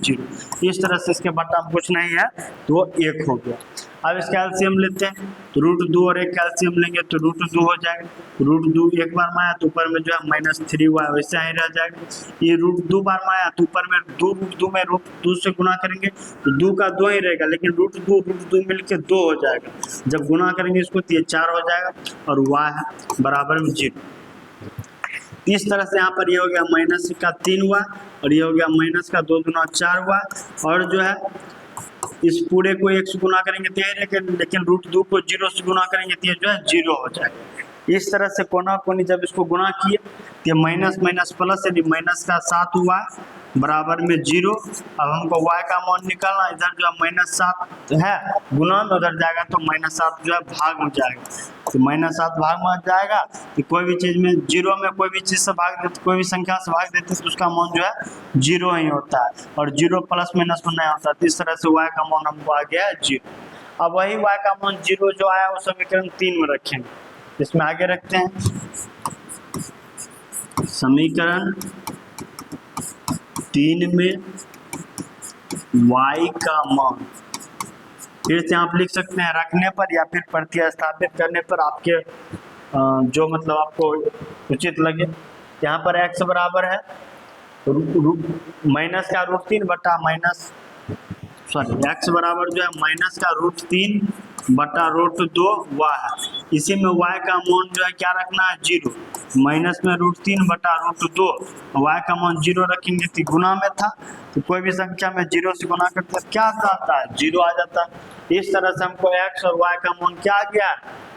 0। इस तरह से इसके बटा कुछ नहीं है तो वो 1 हो गया। अब इसका एलसीएम लेते हैं तो √2 और 1 का एलसीएम लेंगे तो √2 हो जाएगा। √2 एक बार में आया तो ऊपर में जो है -3y वैसे ही रह जाएगा। ये √2 बार में आया तो ऊपर में √2 में √2 से गुना करेंगे तो 2 का 2 ही रहेगा, लेकिन √2 मिलके 2 हो जाएगा। जब गुना करेंगे इसको तो ये 4 हो जाएगा, और y है = 0। इस तरह से यहाँ पर ये हो गया माइनस का 3y, और ये हो गया माइनस का 2 गुना 4y, और जो है इस पूरे को 1 से गुना करेंगे तो यही रहेगा, लेकिन √2 को 0 से गुना करेंगे तो ये जो है 0 हो जाएगा। इस तरह से कोना कोनी जब इसको गुना किए तो माइनस माइनस प्लस, यदि माइनस का 7 हुआ बराबर में 0। अब हमको y का मान निकालना, इधर जो है -7 है गुना में, उधर जाएगा तो -7 जो है भाग में जाएगा, तो -7 भाग में जाएगा। तो कोई भी चीज में 0 में कोई भी चीज से भाग देते, कोई भी संख्या से भाग देते तो उसका मान जो है 0 ही होता है, और 0 प्लस माइनस में नहीं होता। तो इस तरह से y का मान हमको आ गया है 0। अब वही y का मान 0 जो आया वो समीकरण 3 में रखेंगे। इसमें आगे रखते हैं समीकरण 3 में y का मान, फिर से आप लिख सकते हैं रखने पर या फिर प्रतिस्थापित करने पर, आपके जो मतलब आपको उचित लगे। यहाँ पर x बराबर है माइनस का √3 बटा x बराबर जो है माइनस का √3 बटा √2 y है। इसी में y का मान जो है क्या रखना है 0, माइनस में √3 बटा √2, y का मान 0 रखेंगे तो गुना में था, तो कोई भी संख्या में 0 से गुना करते हैं क्या आता है 0 आ जाता है। इस तरह से हमको x और y का मान क्या आ गया,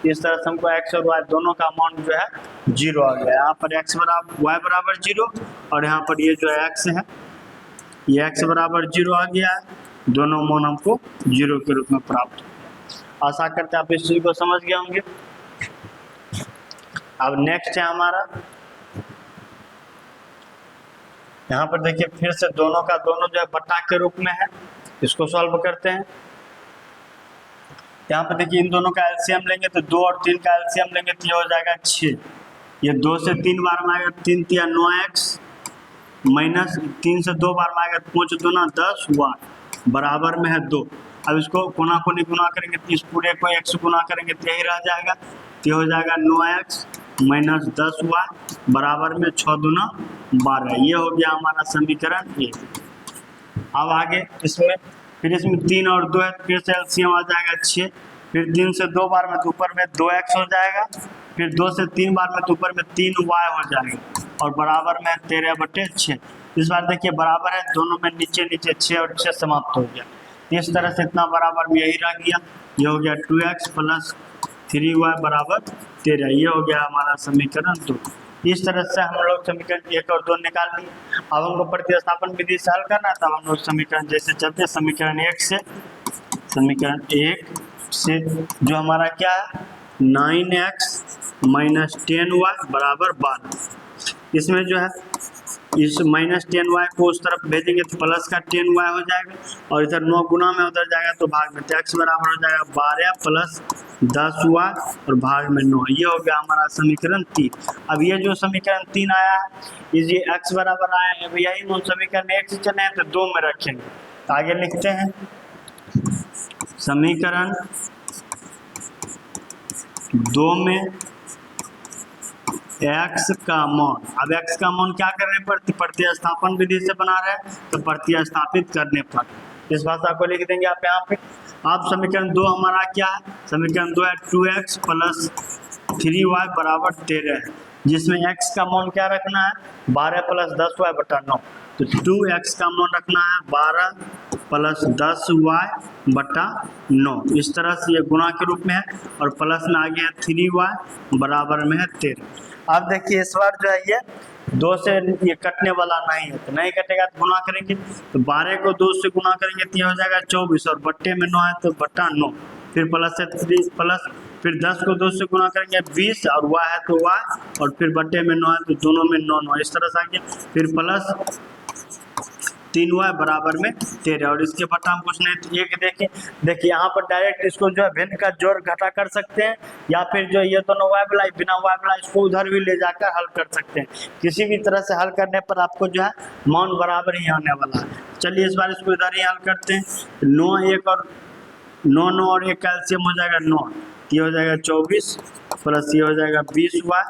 इस तरह से हमको x और y दोनों का मान जो है 0 आ गया। यहाँ पर y बराबर 0 और यहाँ पर ये जो है x है, ये x बराबर 0 आ गया है, दोनों मान हमको 0 के रूप में प्राप्त हो गया। आशा करते हैं आप इस चीज को समझ गए होंगे। अब नेक्स्ट है हमारा, यहाँ पर देखिए फिर से दोनों का दोनों जो है बटा के रूप में है, इसको सॉल्व करते हैं। यहाँ पर देखिए इन दोनों का एलसीएम लेंगे तो 2 और 3 का एलसीएम लेंगे तो ये हो जाएगा 6। ये 2 से 3 बार में आएगा 3 तिया 9x, माइनस 3 से 2 बार में आएगा 5 दूना 10 y बराबर में है 2। अब इसको कोना कोनी गुना करेंगे तो इस पूरे को 1 से गुना करेंगे तो यही रह जाएगा, तो ये हो जाएगा 9x माइनस 10y बराबर में 6 दूना 12। ये हो गया हमारा समीकरण 1। अब आगे इसमें फिर इसमें 3 और 2 है, फिर से एलसीएम आ जाएगा 6, फिर 3 से 2 बार में तो ऊपर में 2x हो जाएगा, फिर 2 से 3 बार में तो ऊपर में 3y हो जाएगा और बराबर में 13/6। इस बार देखिए बराबर है दोनों में, नीचे नीचे 6 और 6 समाप्त हो गया। इस तरह से इतना बराबर में यही रह गया, ये हो गया 2x प्लस 3y बराबर 13। ये हो गया हमारा समीकरण 2। इस तरह से हम लोग समीकरण 1 और 2 निकाल लिए। अब हमको प्रतिस्थापन विधि से हल करना है, तब हम लोग समीकरण जैसे चलते हैं समीकरण 1 से जो हमारा क्या है 9x माइनस 10y बराबर 12। इसमें जो है इस माइनस 10y को उस तरफ भेजेंगे तो प्लस का 10y हो जाएगा, और इधर 9 गुना में उधर जाएगा तो भाग में, तो x बराबर हो जाएगा 12 प्लस 10y और भाग में 9। ये हो गया हमारा समीकरण 3। अब ये जो समीकरण 3 आया है ये x बराबर आया है, यही हम समीकरण 1 से चले हैं तो 2 में रखेंगे। तो आगे लिखते हैं समीकरण 2 में x का मान। अब x का मान क्या करने पर, प्रतिस्थापन विधि से बना रहे हैं तो प्रतिस्थापित करने पर इस भाषा को लिख देंगे आप यहाँ पे। आप समीकरण 2 हमारा क्या है, समीकरण 2 है 2x प्लस 3y बराबर 13 है, जिसमें x का मान क्या रखना है 12 प्लस 10y बटा 9। तो 2x का मान रखना है 12 प्लस 10y बटा 9। इस तरह से ये गुणा के रूप में है और प्लस में आ गया 3y बराबर में है 13। अब देखिए इस बार जो है ये 2 से ये कटने वाला नहीं है, तो नहीं कटेगा तो गुना करेंगे, तो 12 को 2 से गुना करेंगे तो ये हो जाएगा 24 और बट्टे में 9 है तो बट्टा 9, फिर प्लस से 3 प्लस, फिर 10 को 2 से गुना करेंगे 20 और y है तो y, और फिर बट्टे में 9 है तो दोनों में 9 9 इस तरह से आ गया, फिर प्लस 3y बराबर में 13 और इसके बटा हम कुछ नहीं। तो ये देखिए यहाँ पर डायरेक्ट इसको जो है भिन्न का जोड़ घटा कर सकते हैं, या फिर जो ये दोनों y वाला बिना y वाला इसको उधर भी ले जाकर हल कर सकते हैं। किसी भी तरह से हल करने पर आपको जो है मान बराबर ही आने वाला है। चलिए इस बार इसको इधर ही हल करते हैं। 9 1 और 9 9 और 1 का एलसीएम हो जाएगा 9, ये हो जाएगा 24 प्लस ये हो जाएगा 20y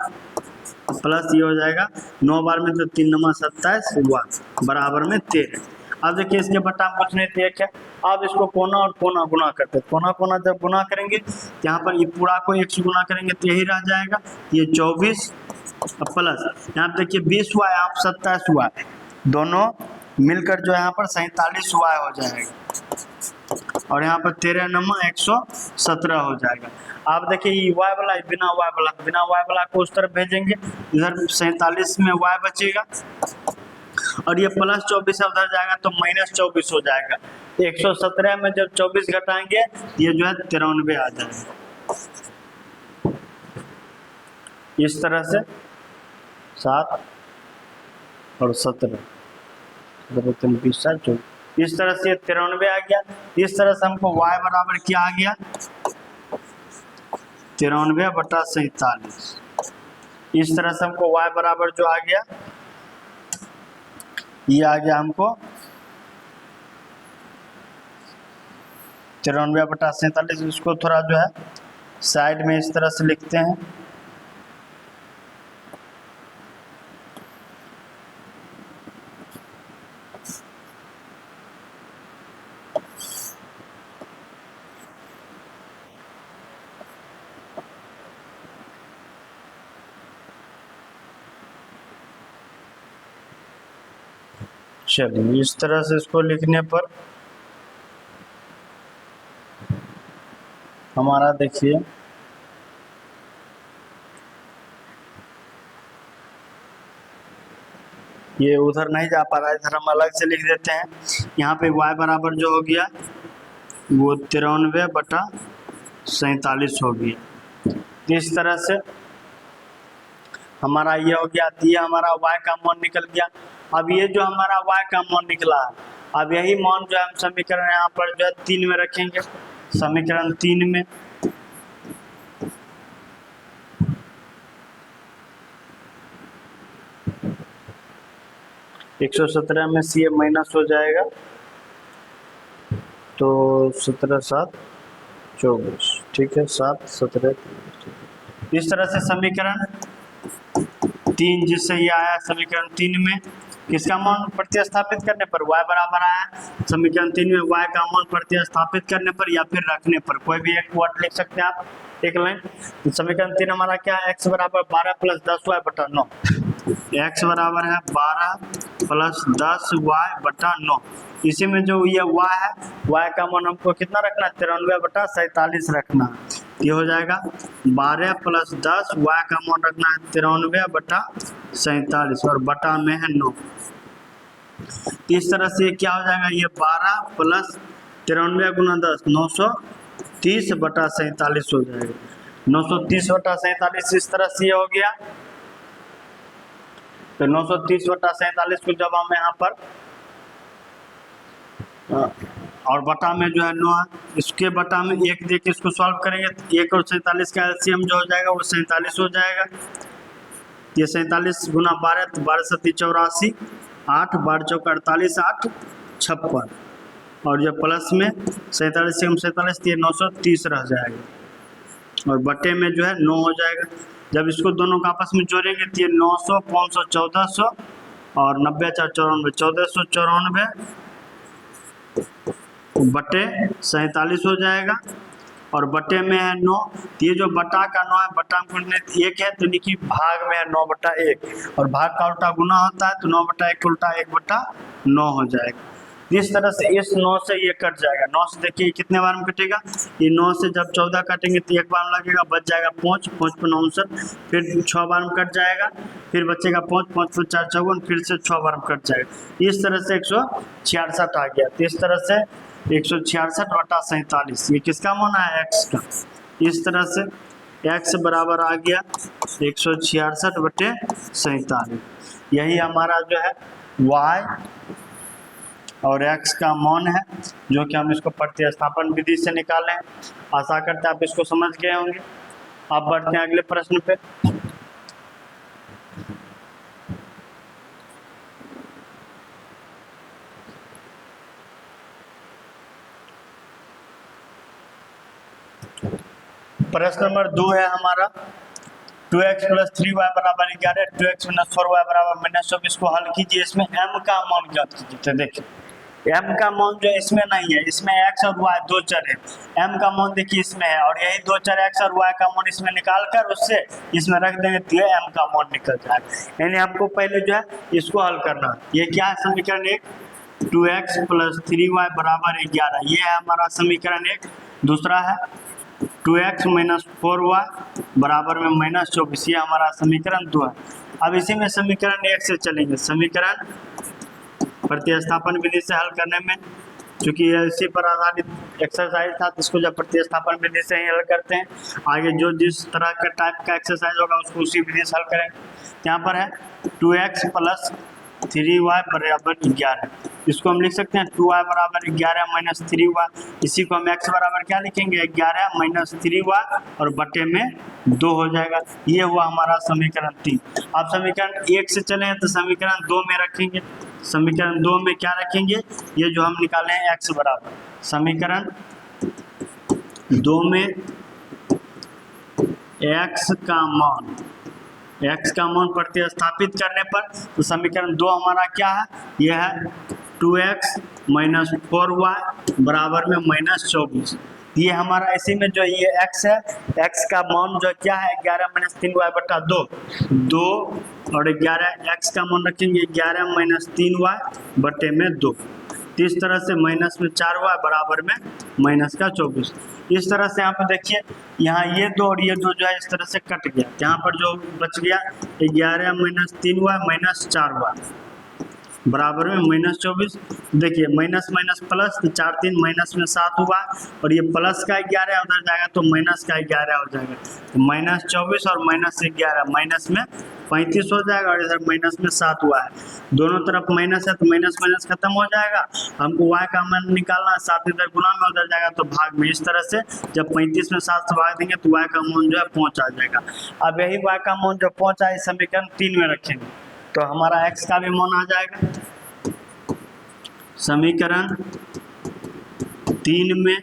प्लस ये हो जाएगा 9 बार में तो 3 9 27 y बराबर में 13। अब देखिए इसके बटा हम कुछ नहीं थे क्या, अब इसको कोना और कोना गुना करते हैं। कोना कोना जब गुना करेंगे तो यहाँ पर ये पूरा को 1 से गुना करेंगे तो यही रह जाएगा, ये 24 प्लस यहाँ पर देखिए 20y आप 27y दोनों मिलकर जो यहाँ पर 47y हो जाएगा। और यहाँ पर 13 नंबर 117 हो जाएगा। आप देखिए ये y वाला बिना y वाला को उस तरफ भेजेंगे, इधर 47 में y बचेगा और ये प्लस 24 उधर जाएगा तो माइनस 24 हो जाएगा। 117 में जब 24 घटाएंगे ये जो है 93 आ जाएगा। इस तरह से 7 और 17 इस तरह से 93 आ गया। इस तरह से हमको y बराबर क्या आ गया 93/47। इस तरह से हमको y बराबर जो आ गया ये आ गया हमको 93/47। इसको थोड़ा जो है साइड में इस तरह से लिखते हैं। चलिए इस तरह से इसको लिखने पर हमारा देखिए ये उधर नहीं जा पा रहा है, इधर हम अलग से लिख देते हैं। यहाँ पे y बराबर जो हो गया वो 93/47 हो गया। इस तरह से हमारा ये हो गया, ये हमारा y का मान निकल गया। अब ये जो हमारा y का मान निकला है, अब यही मान जो है हम समीकरण यहाँ पर जो है 3 में रखेंगे। समीकरण 3 में एक 117 में से ये माइनस हो जाएगा तो 17 7 24, ठीक है 7 17। इस तरह से समीकरण 3 जिससे ये आया समीकरण 3 में किसका मान प्रतिस्थापित करने पर y बराबर आया। समीकरण 3 में y का मान प्रतिस्थापित करने पर या फिर रखने पर कोई भी एक वर्ड लिख सकते हैं आप, एक लाइन। समीकरण 3 हमारा क्या है, x बराबर 12 + 10y/9। x बराबर है 12 + 10y/9। इसी में जो ये y है, y का मान हमको कितना रखना है 93/47 रखना है। ये हो जाएगा 12 + 10 y का मान रखना है 93/47 और बटा में है 9। इस तरह से क्या हो जाएगा, ये 12 + 93 × 10 930/47 हो जाएगा। 930/47 इस तरह से हो गया। तो 930/47 को जब हम यहाँ पर और बटा में जो है 9 है, इसके बटा में 1 देके इसको सॉल्व करेंगे तो 1 और 47 का एलसीएम जो हो जाएगा वो 47 हो जाएगा। ये 47 × 12 तो 12 × 7 = 84, 8 12 × 4 = 48, 8 56 और ये प्लस में 47 से 47 तो ये 930 रह जाएगा और बटे में जो है 9 हो जाएगा। जब इसको दोनों को आपस में जोड़ेंगे तो ये 900 500 1400 और 90 4 94 1494 बटे 47 हो जाएगा और बटे में है 9। ये जो बटा का 9 है, बटा में 1 है तो देखिए भाग में है 9/1 और भाग का उल्टा गुना होता है तो 9/1 उल्टा 1/9 हो जाएगा। इस तरह से इस 9 से ये कट जाएगा। 9 से देखिए कितने बार में कटेगा, ये 9 से जब 14 काटेंगे तो 1 बार लगेगा, बच जाएगा 5 5 × 9 59, फिर 6 बार में कट जाएगा, फिर बचेगा 5 5 × 4 = 54, फिर से 6 बार में कट जाएगा। इस तरह से 166 आ गया। तो इस तरह से 166/47 ये किसका मान है, x का। इस तरह से x बराबर आ गया 166/47। यही हमारा जो है y और x का मान है जो कि हम इसको प्रतिस्थापन विधि से निकालें। आशा करते हैं आप इसको समझ गए होंगे। अब बढ़ते हैं अगले प्रश्न पे। प्रश्न नंबर 2 है हमारा 2x + 3y = 11, 2x - 4y = -24 को हल कीजिए। इसमें m का मान ज्ञात कीजिए। तो देखिए m का मान जो इसमें नहीं है, इसमें x और y दो चर है। m का मान देखिए इसमें है और यही दो चर x और y का मान इसमें निकाल कर उससे इसमें रख देंगे तो ये m का मान निकल जाएगा। यानी आपको पहले जो है इसको हल करना है। ये क्या है, समीकरण 1 2x प्लस 3y बराबर 11, ये है हमारा समीकरण एक। दूसरा है 2x माइनस 4y बराबर में माइनस 24, ये हमारा समीकरण 2 है। अब इसी में समीकरण एक से चलेंगे। समीकरण प्रतिस्थापन विधि से हल करने में, क्योंकि इसी पर आधारित एक्सरसाइज था, तो इसको जब प्रतिस्थापन विधि से ही हल करते हैं, आगे जो जिस तरह का टाइप का एक्सरसाइज होगा उसको उसी विधि से हल करेंगे। यहाँ पर है 2x प्लस 3y बराबर 11, इसको हम लिख सकते हैं 2y बराबर 11 माइनस 3y, इसी को हम x बराबर क्या लिखेंगे 11 माइनस 3y और बटे में 2 हो जाएगा। ये हुआ हमारा समीकरण 3। अब समीकरण 1 से चले हैं तो समीकरण 2 में रखेंगे। समीकरण 2 में क्या रखेंगे, ये जो हम निकाले हैं x बराबर, समीकरण 2 में x का मान प्रतिस्थापित करने पर तो समीकरण 2 हमारा क्या है, यह है 2x माइनस 4y बराबर में माइनस 24। ये हमारा इसी में जो ये x है, x का मान जो क्या है 11 माइनस 3y बटा 2 और 11, x का मान रखेंगे 11 माइनस 3y बटे में 2, तो इस तरह से माइनस में 4y बराबर में माइनस का 24। इस तरह से यहाँ पे देखिए, यहाँ ये 2 और ये 2 जो है इस तरह से कट गया, यहाँ पर जो बच गया 11 माइनस 3y माइनस 4y बराबर में माइनस 24। देखिए माइनस माइनस प्लस, 4 3 माइनस में 7 हुआ और ये प्लस का 11 उधर जाएगा तो माइनस का 11 हो जाएगा, तो माइनस 24 और माइनस 11 माइनस में 35 हो जाएगा और इधर माइनस में 7 हुआ है, दोनों तरफ माइनस है तो माइनस माइनस खत्म हो जाएगा। हमको y का मान निकालना है, 7 इधर गुना में उधर जाएगा तो भाग में, इस तरह से जब 35 में 7 से भाग देंगे तो y का मान जो है 5 आ जाएगा। अब यही y का मान जो 5 आए समीकरण 3 में रखेंगे तो हमारा x का भी मान आ जाएगा। समीकरण 3 में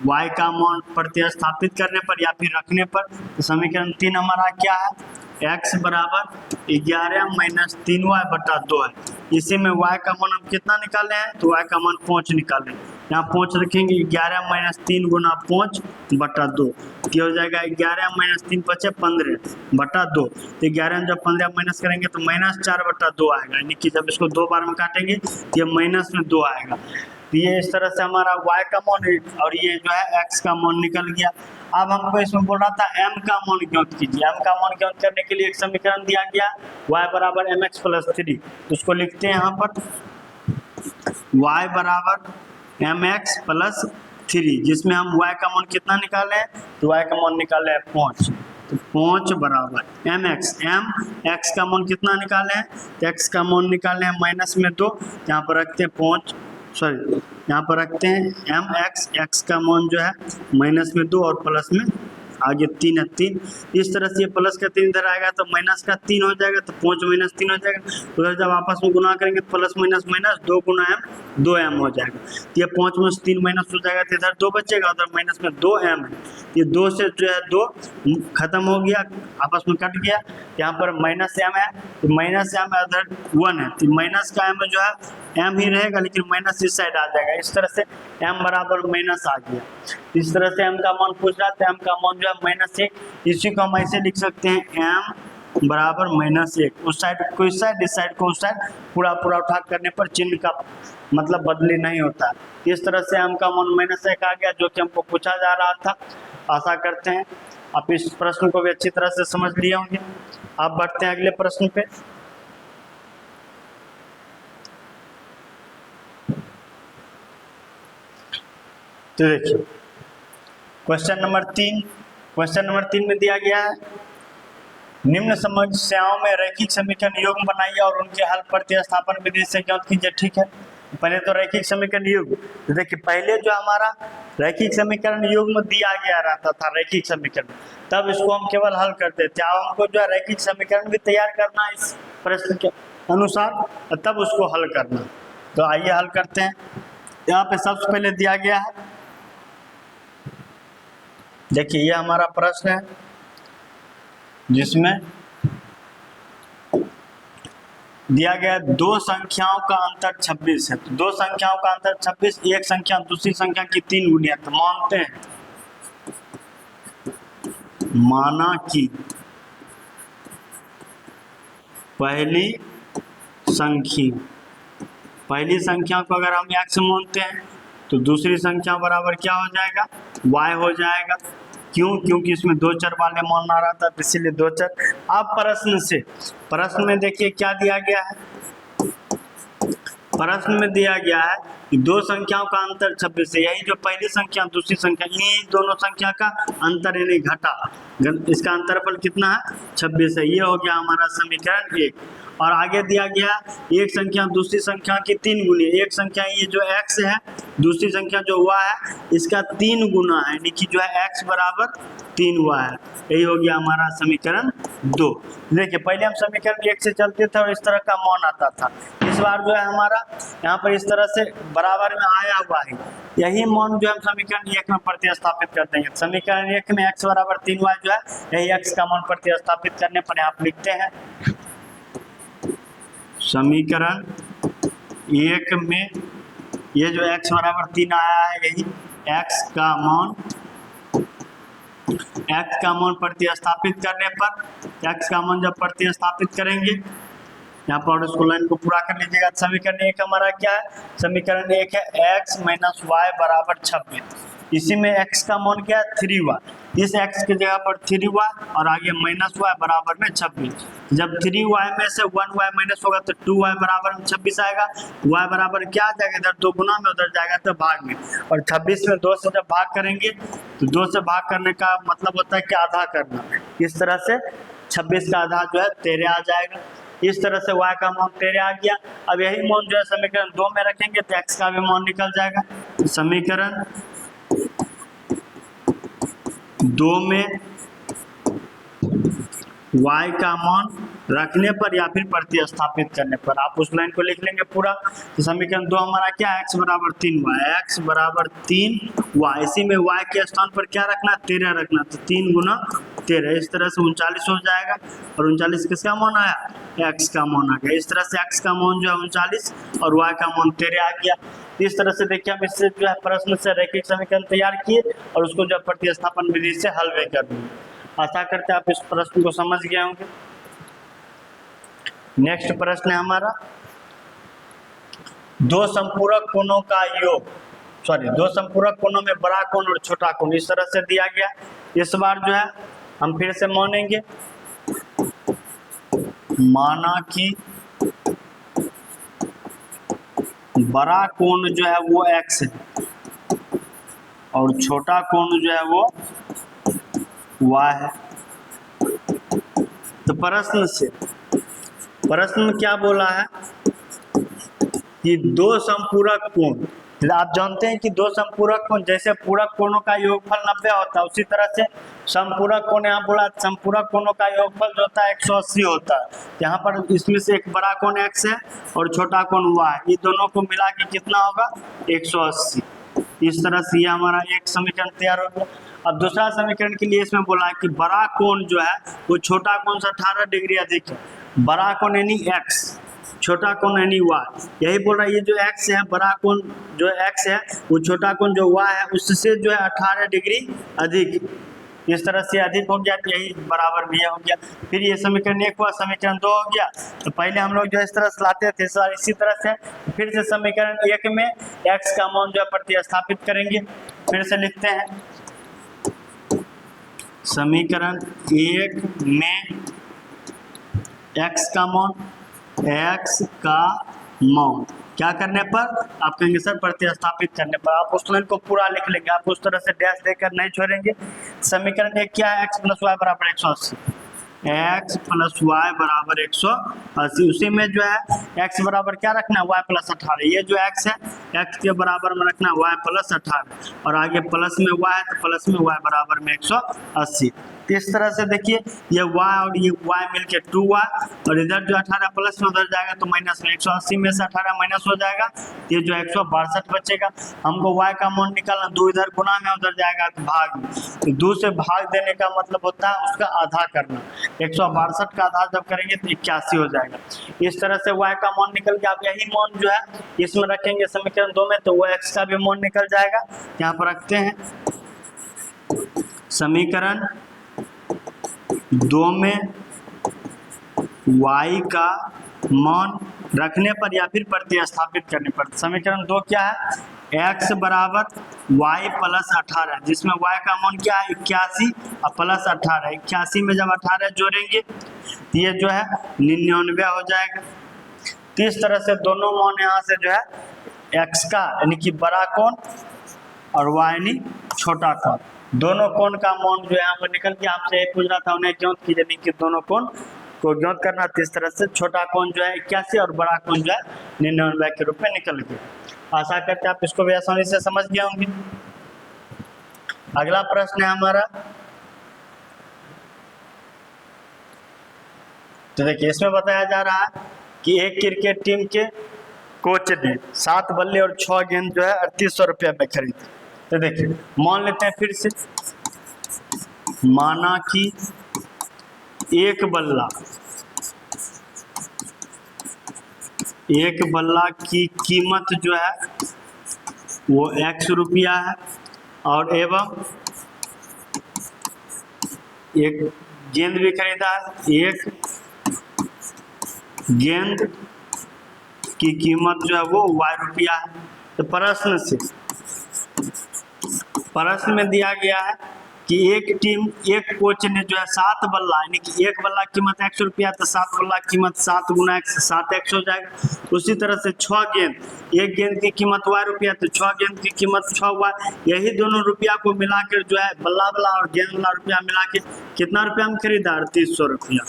y का मान प्रतिस्थापित करने पर या फिर रखने पर तो समीकरण 3 हमारा क्या है, x बराबर 11 माइनस 3y बटा 2 है। इसी में y का मान हम कितना निकाले हैं, तो y का मान 5 निकाले, यहाँ 5 रखेंगे 11 माइनस 3 गुना 5 बटा 2, ये हो जाएगा 11 माइनस 3 बचे 15 बटा 2, तो 11 में जब 15 माइनस करेंगे तो माइनस 4 बटा 2 आएगा, यानी कि जब इसको 2 बार में काटेंगे तो ये माइनस में 2 आएगा। तो ये इस तरह से हमारा y का मान और ये जो है x का मान निकल गया। अब हमको इसमें बोल रहा था m का मान ज्ञात कीजिए। m का मान ज्ञात करने के लिए एक समीकरण दिया गया y बराबर mx प्लस 3, उसको लिखते हैं यहाँ पर y बराबर mx प्लस 3, जिसमें हम y का मान कितना निकाले हैं, तो y का मान निकाले हैं 5, तो 5 बराबर mx, x का मान कितना निकाले हैं, तो x का मान निकाले हैं माइनस में 2, यहाँ पर रखते हैं 5, सॉरी यहाँ पर रखते हैं x का मान जो है माइनस में 2 और प्लस में आगे 3 है 3, इस तरह से ये प्लस का 3 इधर आएगा तो माइनस का 3 हो जाएगा, तो 5 माइनस 3 हो जाएगा, उधर जब आपस में गुना करेंगे तो प्लस माइनस माइनस 2 गुना m 2m हो जाएगा, तो ये 5 में 3 माइनस हो जाएगा तो इधर 2 बचेगा, उधर माइनस में 2m है, ये 2 से जो है 2 खत्म हो गया, आपस में कट गया, यहाँ पर माइनस m है तो माइनस m है, उधर 1 है तो माइनस का m जो है m ही रहेगा, लेकिन माइनस इस साइड आ जाएगा, इस तरह से m बराबर माइनस आ गया। इस तरह से m का मान पूछ रहा था, m का मान जो है -1, इसी को हम ऐसे लिख सकते हैं m बराबर -1, उस साइड को इस साइड, इस साइड को उस साइड, पूरा पूरा उठा करने पर चिन्ह का मतलब बदली नहीं होता। इस तरह से m का मान -1 आ गया, जो कि हमको पूछा जा रहा था। आशा करते हैं आप इस प्रश्न को भी अच्छी तरह से समझ लिए होंगे। आप बढ़ते हैं अगले प्रश्न पे। तो देखिए क्वेश्चन नंबर 3 में दिया गया है, निम्न समस्याओं में रैखिक समीकरण युग्म बनाइए और उनके हल प्रतिस्थापन विधि से ज्ञात कीजिए। ठीक है, पहले तो रैखिक समीकरण युग्म, तो देखिए पहले जो हमारा रैखिक समीकरण युग्म दिया गया रहता था रैखिक समीकरण, तब इसको हम केवल हल करते थे। अब हमको जो है रैखिक समीकरण भी तैयार करना इस प्रश्न के अनुसार, तब उसको हल करना। तो आइए हल करते हैं। यहाँ पे सबसे पहले दिया गया है, देखिए ये हमारा प्रश्न है जिसमें दिया गया दो संख्याओं का अंतर 26 है। तो दो संख्याओं का अंतर 26, एक संख्या दूसरी संख्या की 3 गुनी है। तो मानते हैं, माना कि पहली संख्या पहली संख्या को अगर हम x मानते हैं तो दूसरी संख्या बराबर क्या हो जाएगा, y हो जाएगा। क्यों? क्योंकि इसमें दो चर वाले मान आ रहा था, इसीलिए दो चर। अब प्रश्न में देखिए क्या दिया गया है। प्रश्न में दिया गया है कि दो संख्याओं का अंतर 26 है। यही जो पहली संख्या दूसरी संख्या, इन्हीं दोनों संख्या का अंतर यानी घटा, इसका अंतरफल कितना है, 26 है। ये हो गया हमारा समीकरण 1। और आगे दिया गया एक संख्या दूसरी संख्या की 3 गुनी, एक संख्या ये जो x है, दूसरी संख्या जो y है, इसका 3 गुना है, यानी कि जो है x बराबर 3y है। यही हो गया हमारा समीकरण 2। देखिए पहले हम समीकरण 1 से चलते थे और इस तरह का मान आता था। इस बार जो है हमारा यहाँ पर इस तरह से बराबर में आया हुआ है, यही मान जो हम समीकरण 1 में प्रतिस्थापित करते हैं। समीकरण 1 में x बराबर 3y जो है, यही x का मान प्रतिस्थापित करने पर यहाँ पर लिखते हैं समीकरण 1 में ये जो x बराबर 3 आया है, यही x का मान प्रतिस्थापित करने पर, x का मान जब प्रतिस्थापित करेंगे यहाँ पर उसको लाइन को पूरा कर लीजिएगा। समीकरण 1 हमारा क्या है, समीकरण 1 है x माइनस वाई बराबर 26। इसी में x का मान क्या है, 3y। इस x की जगह पर 3y और आगे माइनस y बराबर में 26। जब 3y में से 1y माइनस होगा तो 2y बराबर में 26 आएगा। y बराबर क्या आ जाएगा, इधर 2 गुना में, उधर जाएगा तो भाग में। और 26 में 2 से जब भाग करेंगे तो 2 से भाग करने का मतलब होता है कि आधा करना। इस तरह से 26 का आधा जो है 13 आ जाएगा। इस तरह से y का मान 13 आ गया। अब यही मान जो है समीकरण 2 में रखेंगे तो x का भी मान निकल जाएगा। तो समीकरण 2 में y का मान रखने पर या फिर प्रतिस्थापित करने पर, आप उस लाइन को लिख लेंगे पूरा। तो समीकरण 2 हमारा क्या है, x बराबर 3y, x बराबर 3y। इसी में y के स्थान पर क्या रखना, 13 रखना, तो 3 गुना 13, इस तरह से 39 हो जाएगा। और 39 किसका मान आया, x का मान आ गया। इस तरह से x का मान जो है 39 और y का मान 13 आ गया। इस तरह से देखिए हम इससे जो है प्रश्न से रैखिक समीकरण तैयार किए और उसको जो प्रतिस्थापन विधि से हल भी कर दिए। आशा करते हैं आप इस प्रश्न को समझ गए होंगे। नेक्स्ट प्रश्न है हमारा, दो संपूरक कोणों का योग, दो संपूरक कोणों में बड़ा कोण और छोटा कोण इस तरह से दिया गया। इस बार जो है हम फिर से मानेंगे, माना कि बड़ा कोण जो है वो x है और छोटा कोण जो है वो y है। तो प्रश्न में क्या बोला है कि दो संपूरक कोण, आप जानते हैं कि दो संपूरक कोण, जैसे पूरक कोणों का योगफल 90 होता है, उसी तरह से संपूरक कोण, यहाँ बोला संपूरक कोणों का योगफल जो होता है 180 होता है। यहाँ पर इसमें से एक बड़ा कोण x है और छोटा कोण y, ये दोनों को मिला के कितना होगा, 180। इस तरह से ये हमारा एक समीकरण तैयार हो गया। अब दूसरा समीकरण के लिए इसमें बोला है कि बड़ा कोण जो है वो छोटा कोण से 18 डिग्री अधिक है। बड़ा कोण यानी x, छोटा कोण यानी y। यही बोल रहा है ये जो x है, बड़ा कोण जो x है वो छोटा कोण जो y है उससे जो है 18 डिग्री अधिक। इस तरह से अधिक हो गया, यही बराबर भी हो गया। फिर ये समीकरण 1 हुआ, समीकरण 2 हो गया। तो पहले हम लोग जो इस तरह से लाते थे सर, इसी तरह से फिर से समीकरण 1 में x का मान जो है प्रतिस्थापित करेंगे। फिर से लिखते हैं समीकरण 1 में x का मान क्या करने पर, आप कहेंगे सर प्रतिस्थापित करने पर। आप उस लाइन को पूरा लिख लेंगे, आप उस तरह से डैश देकर नहीं छोड़ेंगे। समीकरण 1 क्या है, x प्लस वाई बराबर 180, x प्लस वाई बराबर 180। उसी में जो है x बराबर क्या रखना है, y प्लस 18। ये जो x है x के बराबर में रखना है y प्लस 18 और आगे प्लस में y है तो प्लस में y बराबर में 180। इस तरह से देखिए ये y और ये y मिलके 2y और इधर जो 18 प्लस में उधर जाएगा तो माइनस में, 180 में से 18 माइनस हो जाएगा, ये जो 162 बचेगा। हमको y का मान निकालना, 2 इधर गुना में उधर जाएगा तो भाग में, तो 2 से भाग देने का मतलब होता है उसका आधा करना। 162 का आधा जब करेंगे तो 81 हो जाएगा। इस तरह से y का मान निकल के आप यही मान जो है इसमें रखेंगे समीकरण 2 में, तो वो x का भी मान निकल जाएगा। यहाँ पर रखते हैं समीकरण 2 में y का मान रखने पर या फिर प्रतिस्थापित करने पर। समीकरण 2 क्या है, x बराबर y प्लस 18, जिसमें y का मान क्या है 81 और प्लस 18। 81 में जब 18 जोड़ेंगे तो ये जो है 99 हो जाएगा। तो इस तरह से दोनों मान यहाँ से जो है x का यानी कि बड़ा कोण और y यानी छोटा कोण, दोनों कोण का मान जो है यहाँ पर निकल के आपसे एक पूछ रहा था उन्हें ज्ञात कीजिए, यानी कि दोनों कोण को ज्ञात करना। तो इस तरह से छोटा कोण जो है 81 और बड़ा कोण जो है 99 के रूप में निकल गया। आशा करते हैं आप इसको भी आसानी से समझ गए होंगे। अगला प्रश्न है हमारा, तो देखिए इसमें बताया जा रहा है कि एक क्रिकेट टीम के कोच ने 7 बल्ले और 6 गेंद जो है 3800 रुपये में खरीदे। तो देखिए मान लेते हैं फिर से, माना कि एक बल्ला की कीमत जो है वो x रुपया है और एवं एक गेंद भी खरीदा है, एक गेंद की कीमत जो है वो y रुपया है। तो प्रश्न में दिया गया है कि एक कोच ने जो है 7 बल्ला यानी कि एक बल्ला की कीमत x रुपया, तो 7 बल्ला की कीमत 7 गुना x 7x हो जाएगा। उसी तरह से 6 गेंद, एक गेंद की कीमत y रुपया, तो 6 गेंद की कीमत 6y। यही दोनों रुपया को मिलाकर जो है बल्ला वाला और गेंद वाला रुपया मिला के कितना रुपया में खरीदा, 3800 रुपया।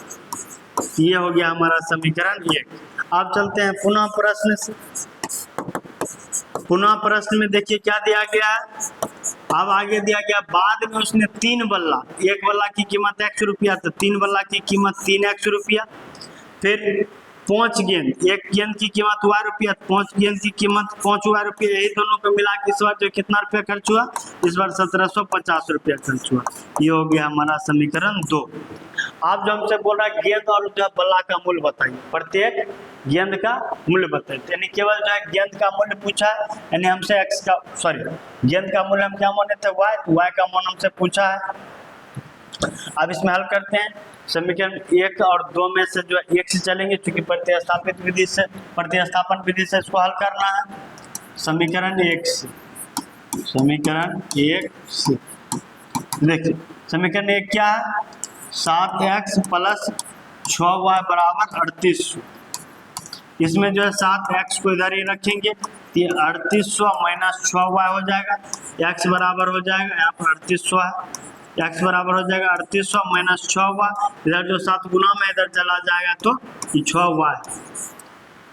ये हो गया हमारा समीकरण 1। अब चलते हैं पुनः प्रश्न से। पुनः प्रश्न में देखिए क्या दिया गया है, अब आगे दिया गया बाद में उसने 3 बल्ला, एक बल्ला की कीमत x रुपया, तो 3 बल्ला की कीमत 3x रुपया, फिर 5 गेंद, एक गेंद की कीमत y रुपया, 5 गेंद की कीमत 5y रुपया। यही दोनों को मिला के इस बार जो कितना रुपया खर्च हुआ, इस बार 1750 रुपया खर्च हुआ। ये हो गया हमारा समीकरण 2। आप जो हमसे बोल रहा है गेंद और जो बल्ला का मूल्य बताइए, प्रत्येक गेंद का मूल्य बताइए, यानी केवल जो है गेंद का मूल्य पूछा है, यानी हमसे गेंद का मूल्य हम क्या माने थे y का मान हमसे पूछा है। अब इसमें हल करते हैं। समीकरण 1 और 2 में से जो है 1 से चलेंगे, क्योंकि प्रतिस्थापन विधि से इसको हल करना है। समीकरण 1 से देखिए समीकरण 1 क्या है, 7x प्लस 6y बराबर 3800। इसमें जो है 7x को इधर ही रखेंगे, ये 3800 माइनस 6y हो जाएगा, x बराबर हो जाएगा यहाँ पर 3800 है, x बराबर हो जाएगा 3800 माइनस 6y, इधर जो 7 गुना में इधर चला जाएगा तो 6y,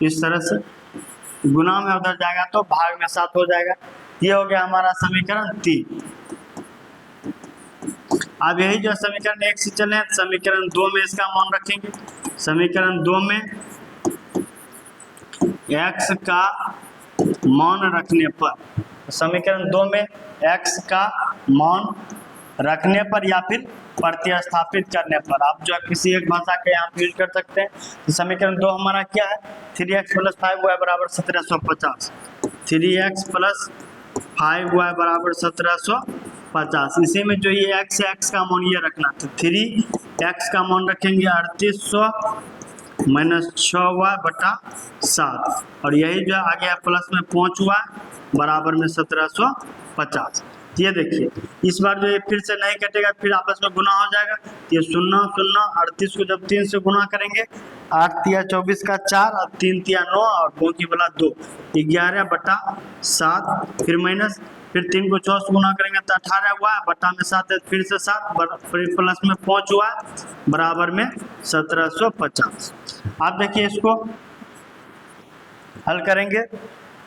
इस तरह से गुना में उधर जाएगा तो भाग में 7 हो जाएगा। ये हो गया हमारा समीकरण 3। अब यही जो समीकरण 1 से चले समीकरण 2 में इसका मान रखेंगे। समीकरण 2 में x का मान रखने पर, समीकरण 2 में x का मान रखने पर या फिर प्रतिस्थापित करने पर, आप जो किसी एक भाषा के यहाँ यूज कर सकते हैं। तो समीकरण 2 हमारा क्या है, 3x प्लस 5y बराबर 1750, 3x प्लस 5y बराबर 1750। इसी में जो ये x का मान ये रखना, तो 3x का मान रखेंगे 3800 माइनस 6y बटा 7, और यही जो आगे है प्लस में 5y बराबर में 1750। ये देखिए इस बार जो ये फिर से नहीं कटेगा, फिर आपस में गुना हो जाएगा। ये 0 0 38 को जब 3 से गुना करेंगे, 8 तिया 24 का 4 और 3 तिया 9 और 2 की बला 2, 11 बटा 7, फिर माइनस, फिर 3 को 4 से गुना करेंगे तो 18 हुआ, बटा में 7 है, फिर से 7, फिर प्लस में 5 हुआ बराबर में 1750। आप देखिए इसको हल करेंगे,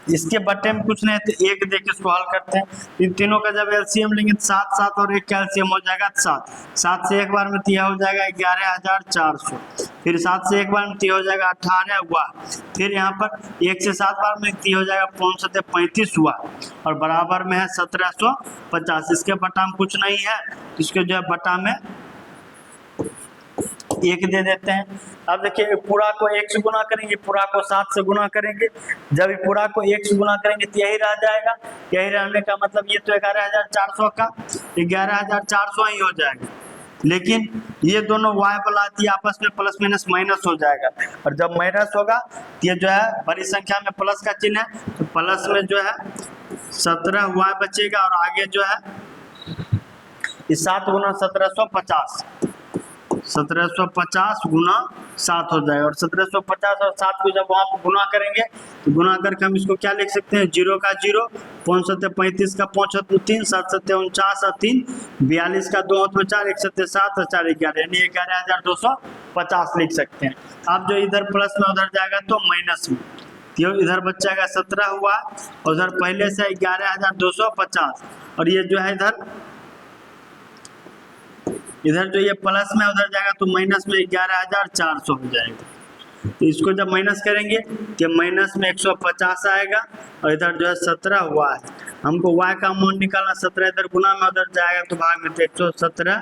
इसके बटे में कुछ नहीं तो 1 देके इसको हल करते हैं। इन तीनों का जब एलसीएम लेंगे 7 7 और 1 का एलसीएम हो जाएगा 7, 7 से एक बार में तिया हो जाएगा 11400, फिर 7 से एक बार में तिया हो जाएगा 18 हुआ, फिर यहाँ पर 1 से 7 बार में तिया हो जाएगा 535 हुआ, और बराबर में है 1750। इसके बटा में कुछ नहीं है, इसके जो है बटा में 1 दे देते हैं। अब देखिए पूरा को 1 से गुना करेंगे, पूरा को 7 से गुना करेंगे, जब पूरा को 1 से गुना करेंगे तो यही रह जाएगा। यही रहने का मतलब ये तो 11400 का 11400 ही हो जाएगा। लेकिन ये दोनों y वाला ये आपस में प्लस माइनस माइनस हो जाएगा, और जब माइनस होगा तो ये जो है बड़ी संख्या में प्लस का चिन्ह है, तो प्लस में जो है 17y बचेगा, और आगे जो है 7 गुना 1750, 1750 गुना 7 हो जाएगा, और 1750 और 7 को जब वहाँ पर गुना करेंगे तो गुना करके हम इसको क्या लिख सकते हैं, 0 का 0, 5 सत्ते 35 का 5 हाथ में 3, 7 सत्ते 49 और 3 42 का 2 हाथ में 4, 1 सत्ते 7 और 4 11, यानी 11,250 लिख सकते हैं। अब जो इधर प्लस में उधर जाएगा तो माइनस में, तो इधर बच जाएगा 17 हुआ, और उधर पहले से 11,250, और ये जो है इधर जो ये प्लस में उधर जाएगा तो माइनस में 11,400 हो जाएगा। तो इसको जब माइनस करेंगे तो माइनस में 150 आएगा, और इधर जो है 17 हुआ है, हमको y का अमाउंट निकालना, 17 इधर गुना में उधर जाएगा तो भाग में 117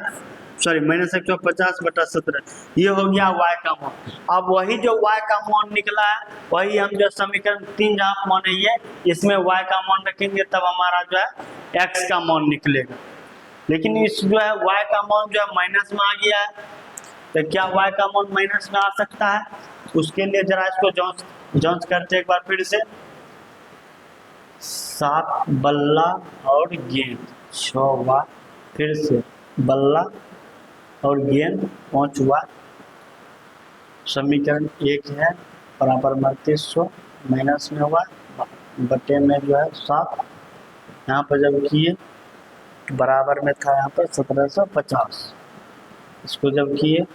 सॉरी माइनस 150 बटा 17, ये हो गया y का अमाउंट। अब वही जो y का अमाउंट निकला है वही हम जो समीकरण 3 जहाँ मान है इसमें y का अमाउंट रखेंगे, तब हमारा जो है x का अमाउंट निकलेगा। लेकिन इस जो है y का अमाउंट जो है माइनस में आ गया है, तो क्या y का अमाउंट माइनस में आ सकता है? उसके लिए जरा इसको जांच करते एक बार फिर से। 7 बल्ला और गेंद 6 फिर से बल्ला और गेंद 5 समीकरण 1 है, बराबर 3200 माइनस में हुआ बटे में जो है 7, यहाँ पर जब किए बराबर में था यहाँ पर 1750, इसको जब किए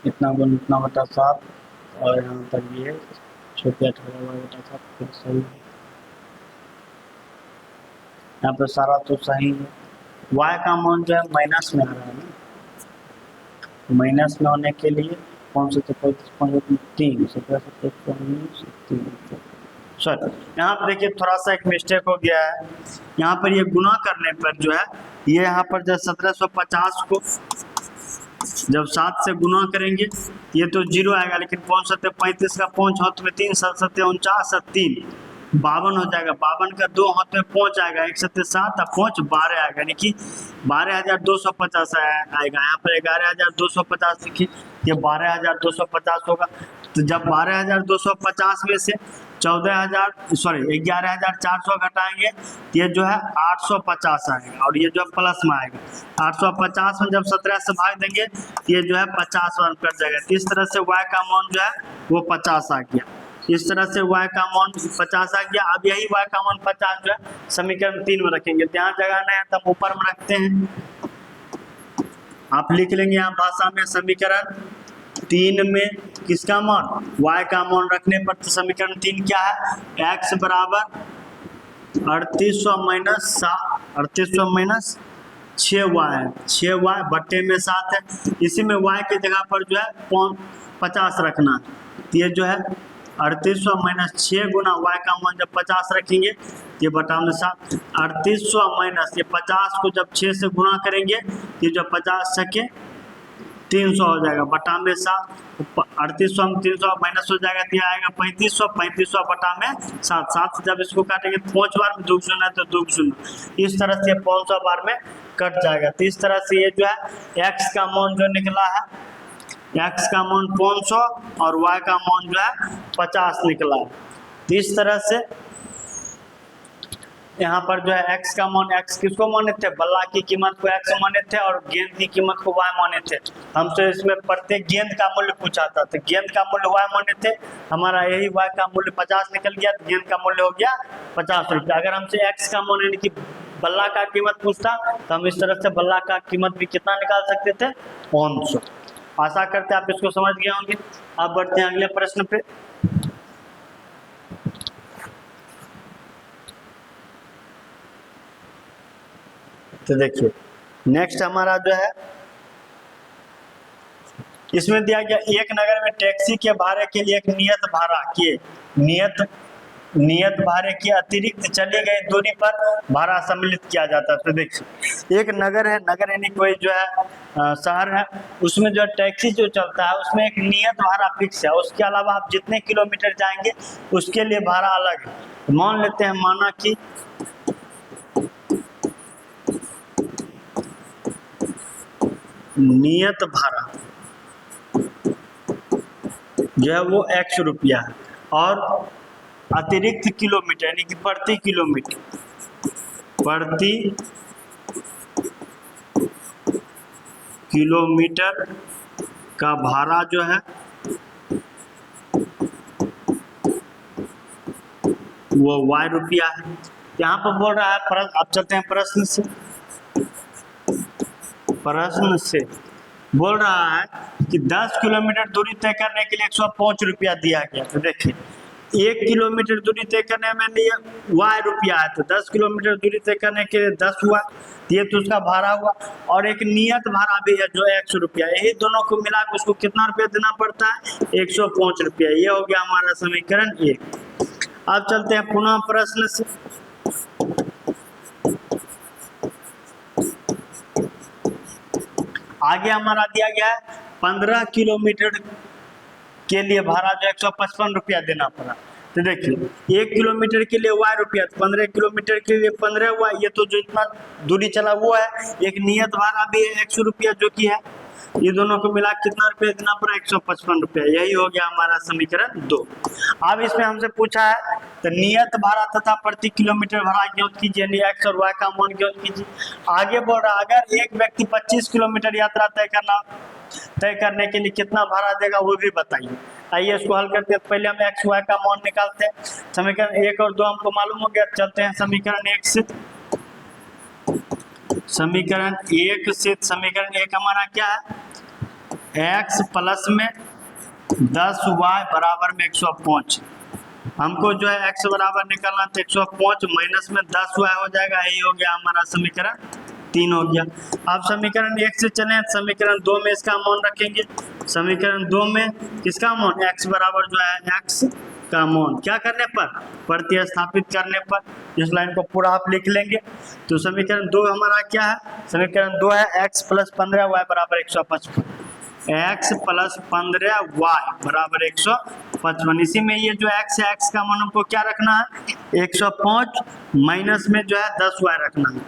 इतना गुण इतना बटा 7, और यहाँ पर ये छोटे 18 बटा 7 फिर सही है, यहाँ पर सारा तो सही है। y का अमाउंट जो है माइनस में आ रहा है ना, माइनस में होने के लिए कौन से 3 सर यहाँ पर देखिए थोड़ा सा एक मिस्टेक हो गया है, यहाँ पर ये गुना करने पर जो है ये यहाँ पर जब 1750 को जब 7 से गुना करेंगे ये तो 0 आएगा, लेकिन 5 सत्ते 35 का 5 हाथ में 3, 7 सत्ते 49 और 3 52 हो जाएगा, 52 का 2 हाथ में 5 आएगा, 1 सत्ते 7 और 5 12 आएगा, यानी कि 12,250 आएगा। यहाँ पर 11,250 लिखिए, ये 12,250 होगा। तो जब 12,250 में से 11,400 घटाएंगे ये जो है 850 आएगा, और ये जो है प्लस में आएगा। 850 में जब 17 से भाग देंगे ये जो है 50 कट जाएगा। इस तरह से y का अमाउंट जो है वो 50 आ गया, इस तरह से y का अमाउंट 50 आ गया। अब यही y का अमाउंट 50 जो है समीकरण 3 में रखेंगे, तो यहाँ जगह नहीं है तब ऊपर में रखते हैं, आप लिख लेंगे यहाँ भाषा में समीकरण 3 में किसका अमाउंट, y का अमाउंट रखने पर तो समीकरण 3 क्या है, x बराबर 3800 माइनस 6y है, 6y बट्टे में 7 है, इसी में y की जगह पर जो है 50 रखना, तो ये जो है 3800 माइनस 6 गुना y का अमाउंट जब 50 रखेंगे ये बटा में 7, 3800 माइनस ये 50 को जब 6 से गुना करेंगे ये जो 50 सके 300 हो जाएगा, बटा में 7, 3800 में 300 माइनस हो जाएगा तो आएगा 3500, 3500 बटा में 7, 7 जब इसको काटेंगे 5 बार में 2 शून्य तो 2 शून्य, इस तरह से 500 बार में कट जाएगा। तो इस तरह से ये जो है x का अमाउंट जो निकला है, x का अमाउंट 500 और y का अमाउंट जो है 50 निकला है। तो इस तरह से यहाँ पर जो है x का अमाउंट, x किसको माने थे, बल्ला की कीमत को x माने थे और गेंद की कीमत को y माने थे। हमसे इसमें प्रत्येक गेंद का मूल्य पूछा था, तो गेंद का मूल्य y माने थे, हमारा यही y का मूल्य 50 निकल गया, तो गेंद का मूल्य हो गया 50 रुपया। अगर हमसे x का मूल्य यानी कि बल्ला का कीमत पूछता तो हम इस तरह से बल्ला का कीमत भी कितना निकाल सकते थे, 500। आशा करते आप इसको समझ गए होंगे। अब बढ़ते हैं अगले प्रश्न पे। तो देखिए नेक्स्ट हमारा जो है इसमें दिया गया एक नगर में टैक्सी के भाड़े के लिए एक नियत भाड़े के अतिरिक्त चली गई दूरी पर भाड़ा सम्मिलित किया जाता है। तो देखिए एक नगर है, नगर यानी कोई जो है शहर है, उसमें जो टैक्सी जो चलता है उसमें एक नियत भाड़ा फिक्स है, उसके अलावा आप जितने किलोमीटर जाएंगे उसके लिए भाड़ा अलग है। मान लेते हैं माना कि नियत भाड़ा जो है वो x रुपया है, और अतिरिक्त किलोमीटर यानी कि प्रति किलोमीटर का भाड़ा जो है वो y रुपया है। यहाँ पर बोल रहा है अब चलते हैं प्रश्न से बोल रहा है कि 10 किलोमीटर दूरी तय करने के लिए 105 रुपया दिया गया। तो देखिए 1 किलोमीटर दूरी तय करने में लिए y रुपया है, तो 10 किलोमीटर दूरी तय करने के लिए 10 हुआ, ये तो उसका भाड़ा हुआ, और एक नियत भाड़ा भी है जो 100 रुपया, यही दोनों को मिला के उसको कितना रुपया देना पड़ता है, 105 रुपया। ये हो गया हमारा समीकरण 1। अब चलते हैं पुनः प्रश्न से। आगे हमारा दिया गया है 15 किलोमीटर के लिए भाड़ा जो 155 रुपया देना पड़ा। तो देखिए 1 किलोमीटर के लिए y रुपया, 15 किलोमीटर के लिए 15 हुआ, ये तो जो इतना दूरी चला वो है। एक नियत भाड़ा भी है 100 रुपया जो कि है, ये दोनों को मिला कितना रुपया देना पड़ा, 155 रुपया। यही हो गया हमारा समीकरण 2। अब इसमें हमसे पूछा है तो नियत भाड़ा तथा प्रति किलोमीटर भाड़ा ज्ञात कीजिए, यानी x और y का मान ज्ञात कीजिए। आगे बोल रहा है अगर एक व्यक्ति 25 किलोमीटर यात्रा तय करने के लिए कितना भाड़ा देगा वो भी बताइए। आइए इसको हल करते हैं। पहले हम x y का मान निकालते हैं। समीकरण 1 और 2 हमको मालूम हो गया। चलते हैं समीकरण 1 से। समीकरण 1 हमारा क्या है, x प्लस में 10y बराबर में 105। हमको जो है x बराबर निकालना तो 105 माइनस में 10y हो जाएगा, यही हो गया हमारा समीकरण 3 हो गया। अब समीकरण 1 से चले समीकरण 2 में इसका मान रखेंगे। समीकरण 2 में किसका मान, x बराबर जो है x का मान क्या करने पर, प्रतिस्थापित करने पर। इस लाइन को पूरा आप लिख लेंगे। तो समीकरण 2 हमारा क्या है, समीकरण 2 है x प्लस 15y बराबर 155, x प्लस 15y बराबर 155। इसी में ये जो x है, x का मान हमको क्या रखना है, 105 माइनस में जो है 10y रखना है,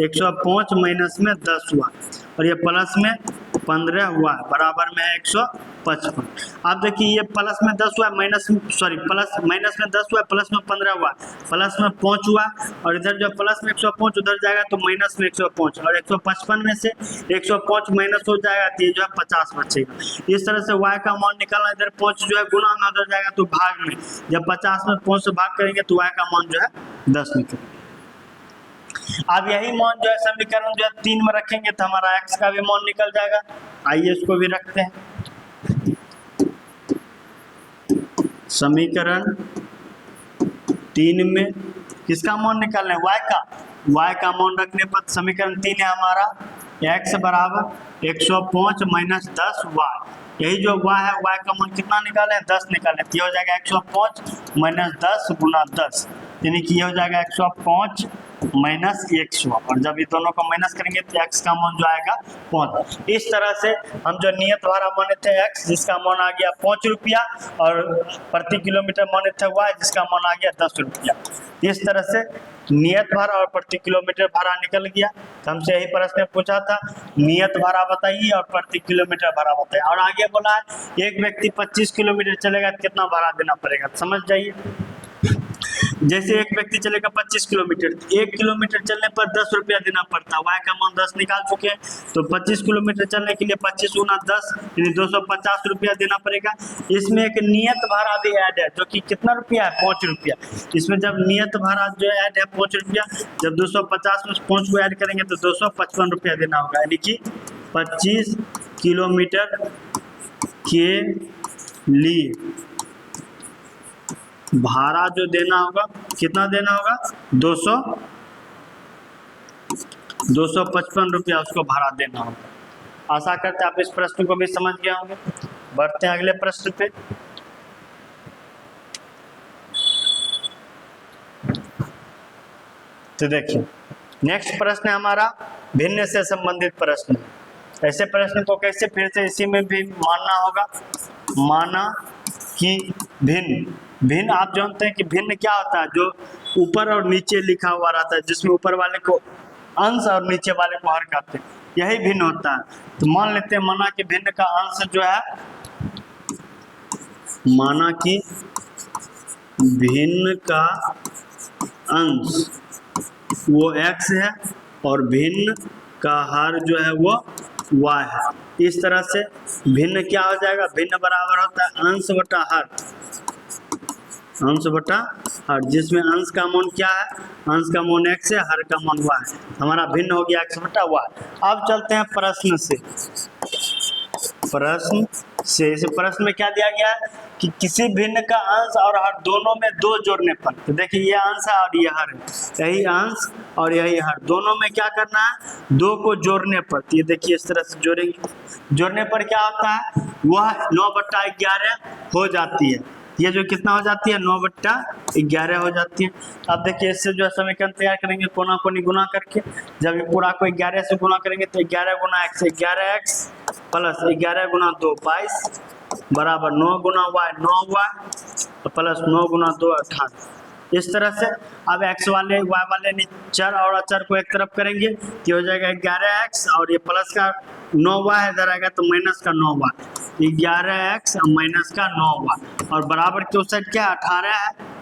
105 माइनस में 10y, और ये प्लस में 15y बराबर में 155। अब देखिए ये प्लस में 10y माइनस माइनस में 10y प्लस में 15y प्लस में 5y, और इधर जो प्लस में 105 उधर जाएगा तो माइनस में 105, और 155 में से 105 माइनस हो जाएगा तो ये जो है 50 बचेगा। इस तरह से y का मान निकालना, इधर 5 जो है गुणा में उधर जाएगा तो भाग में, जब 50 में 5 से भाग करेंगे तो y का मान जो है 10 निकलेगा। अब यही मान जो है समीकरण जो है 3 में रखेंगे तो हमारा x का भी मान निकल जाएगा। आइए इसको भी रखते हैं। समीकरण 3 में किसका मान निकालना है, y का मान रखने पर समीकरण 3 है हमारा x बराबर 105 माइनस 10y। यही जो y है, y का मान कितना निकाले, 10 निकाले, तो ये हो जाएगा 105 माइनस 10 गुना 10, यानी कि ये हो जाएगा 105 माइनस 100, और जब ये दोनों को माइनस करेंगे तो x का मान जो आएगा 5। इस तरह से हम जो नियत भाड़ा माने थे x जिसका मान आ गया 5 रुपया, और प्रति किलोमीटर माने थे y जिसका मान आ गया 10 रुपया। इस तरह से नियत भाड़ा और प्रति किलोमीटर भाड़ा निकल गया। तो हमसे यही प्रश्न पूछा था, नियत भाड़ा बताइए और प्रति किलोमीटर भाड़ा बताइए। और आगे बोला है एक व्यक्ति 25 किलोमीटर चलेगा तो कितना भाड़ा देना पड़ेगा। समझ जाइए, जैसे एक व्यक्ति चलेगा 25 किलोमीटर, 1 किलोमीटर चलने पर 10 रुपया देना पड़ता है। y का मान 10 निकाल चुके हैं, तो 25 किलोमीटर चलने के लिए 25 गुना 10 यानी 250 रुपया देना पड़ेगा। इसमें एक नियत भाड़ा भी ऐड है जो कि कितना रुपया है, 5 रुपया। इसमें जब नियत भाड़ा जो ऐड है 5 रुपया, जब 250 में 5 को ऐड करेंगे तो 255 रुपया देना होगा, यानी कि 25 किलोमीटर के लिए भाड़ा जो देना होगा, कितना देना होगा, 255 रुपया उसको भाड़ा देना होगा। आशा करते हैं आप इस प्रश्न को भी समझ गए होंगे। बढ़ते हैं अगले प्रश्न पे। तो देखिए नेक्स्ट प्रश्न है हमारा भिन्न से संबंधित प्रश्न। ऐसे प्रश्न को कैसे फिर से इसी में भी मानना होगा, माना कि भिन्न आप जानते हैं कि भिन्न क्या होता है, जो ऊपर और नीचे लिखा हुआ रहता है, जिसमें ऊपर वाले को अंश और नीचे वाले को हर कहते हैं। यही भिन्न होता है। तो मान लेते हैं माना कि भिन्न का अंश जो है, माना कि भिन्न का अंश वो x है और भिन्न का हर जो है वो y है। इस तरह से भिन्न क्या हो जाएगा, भिन्न बराबर होता है अंश बटा हर, अंश बटा हर, जिसमें अंश का मान क्या है, अंश का मान x है, हर का मान y है। हमारा भिन्न हो गया x बटा y। अब चलते हैं प्रश्न से। प्रश्न से इस प्रश्न में क्या दिया गया है कि किसी भिन्न का अंश और हर दोनों में 2 जोड़ने पर, तो देखिए ये अंश है और ये हर है, यही अंश और यही हर, दोनों में क्या करना है, 2 को जोड़ने पर। तो ये देखिए इस तरह से जोड़ेंगे, जोड़ने पर क्या होता है, वह 9/11 हो जाती है। ये जो कितना हो जाती है, 9/11 हो जाती है। अब देखिए इससे जो है समीकरण तैयार करेंगे कोना कोनी गुना करके। जब ये पूरा को 11 से गुना करेंगे तो 11 गुना x 11x प्लस 11 गुना 2 22 बराबर 9 गुना y 9y प्लस 9 गुना 2 18। इस तरह से अब x वाले y वाले चर और अचर को एक तरफ करेंगे तो हो जाएगा 11x और ये प्लस का 9y इधर आएगा तो माइनस का 9y, 11x और माइनस का 9y और बराबर के उस साइड क्या 18 है।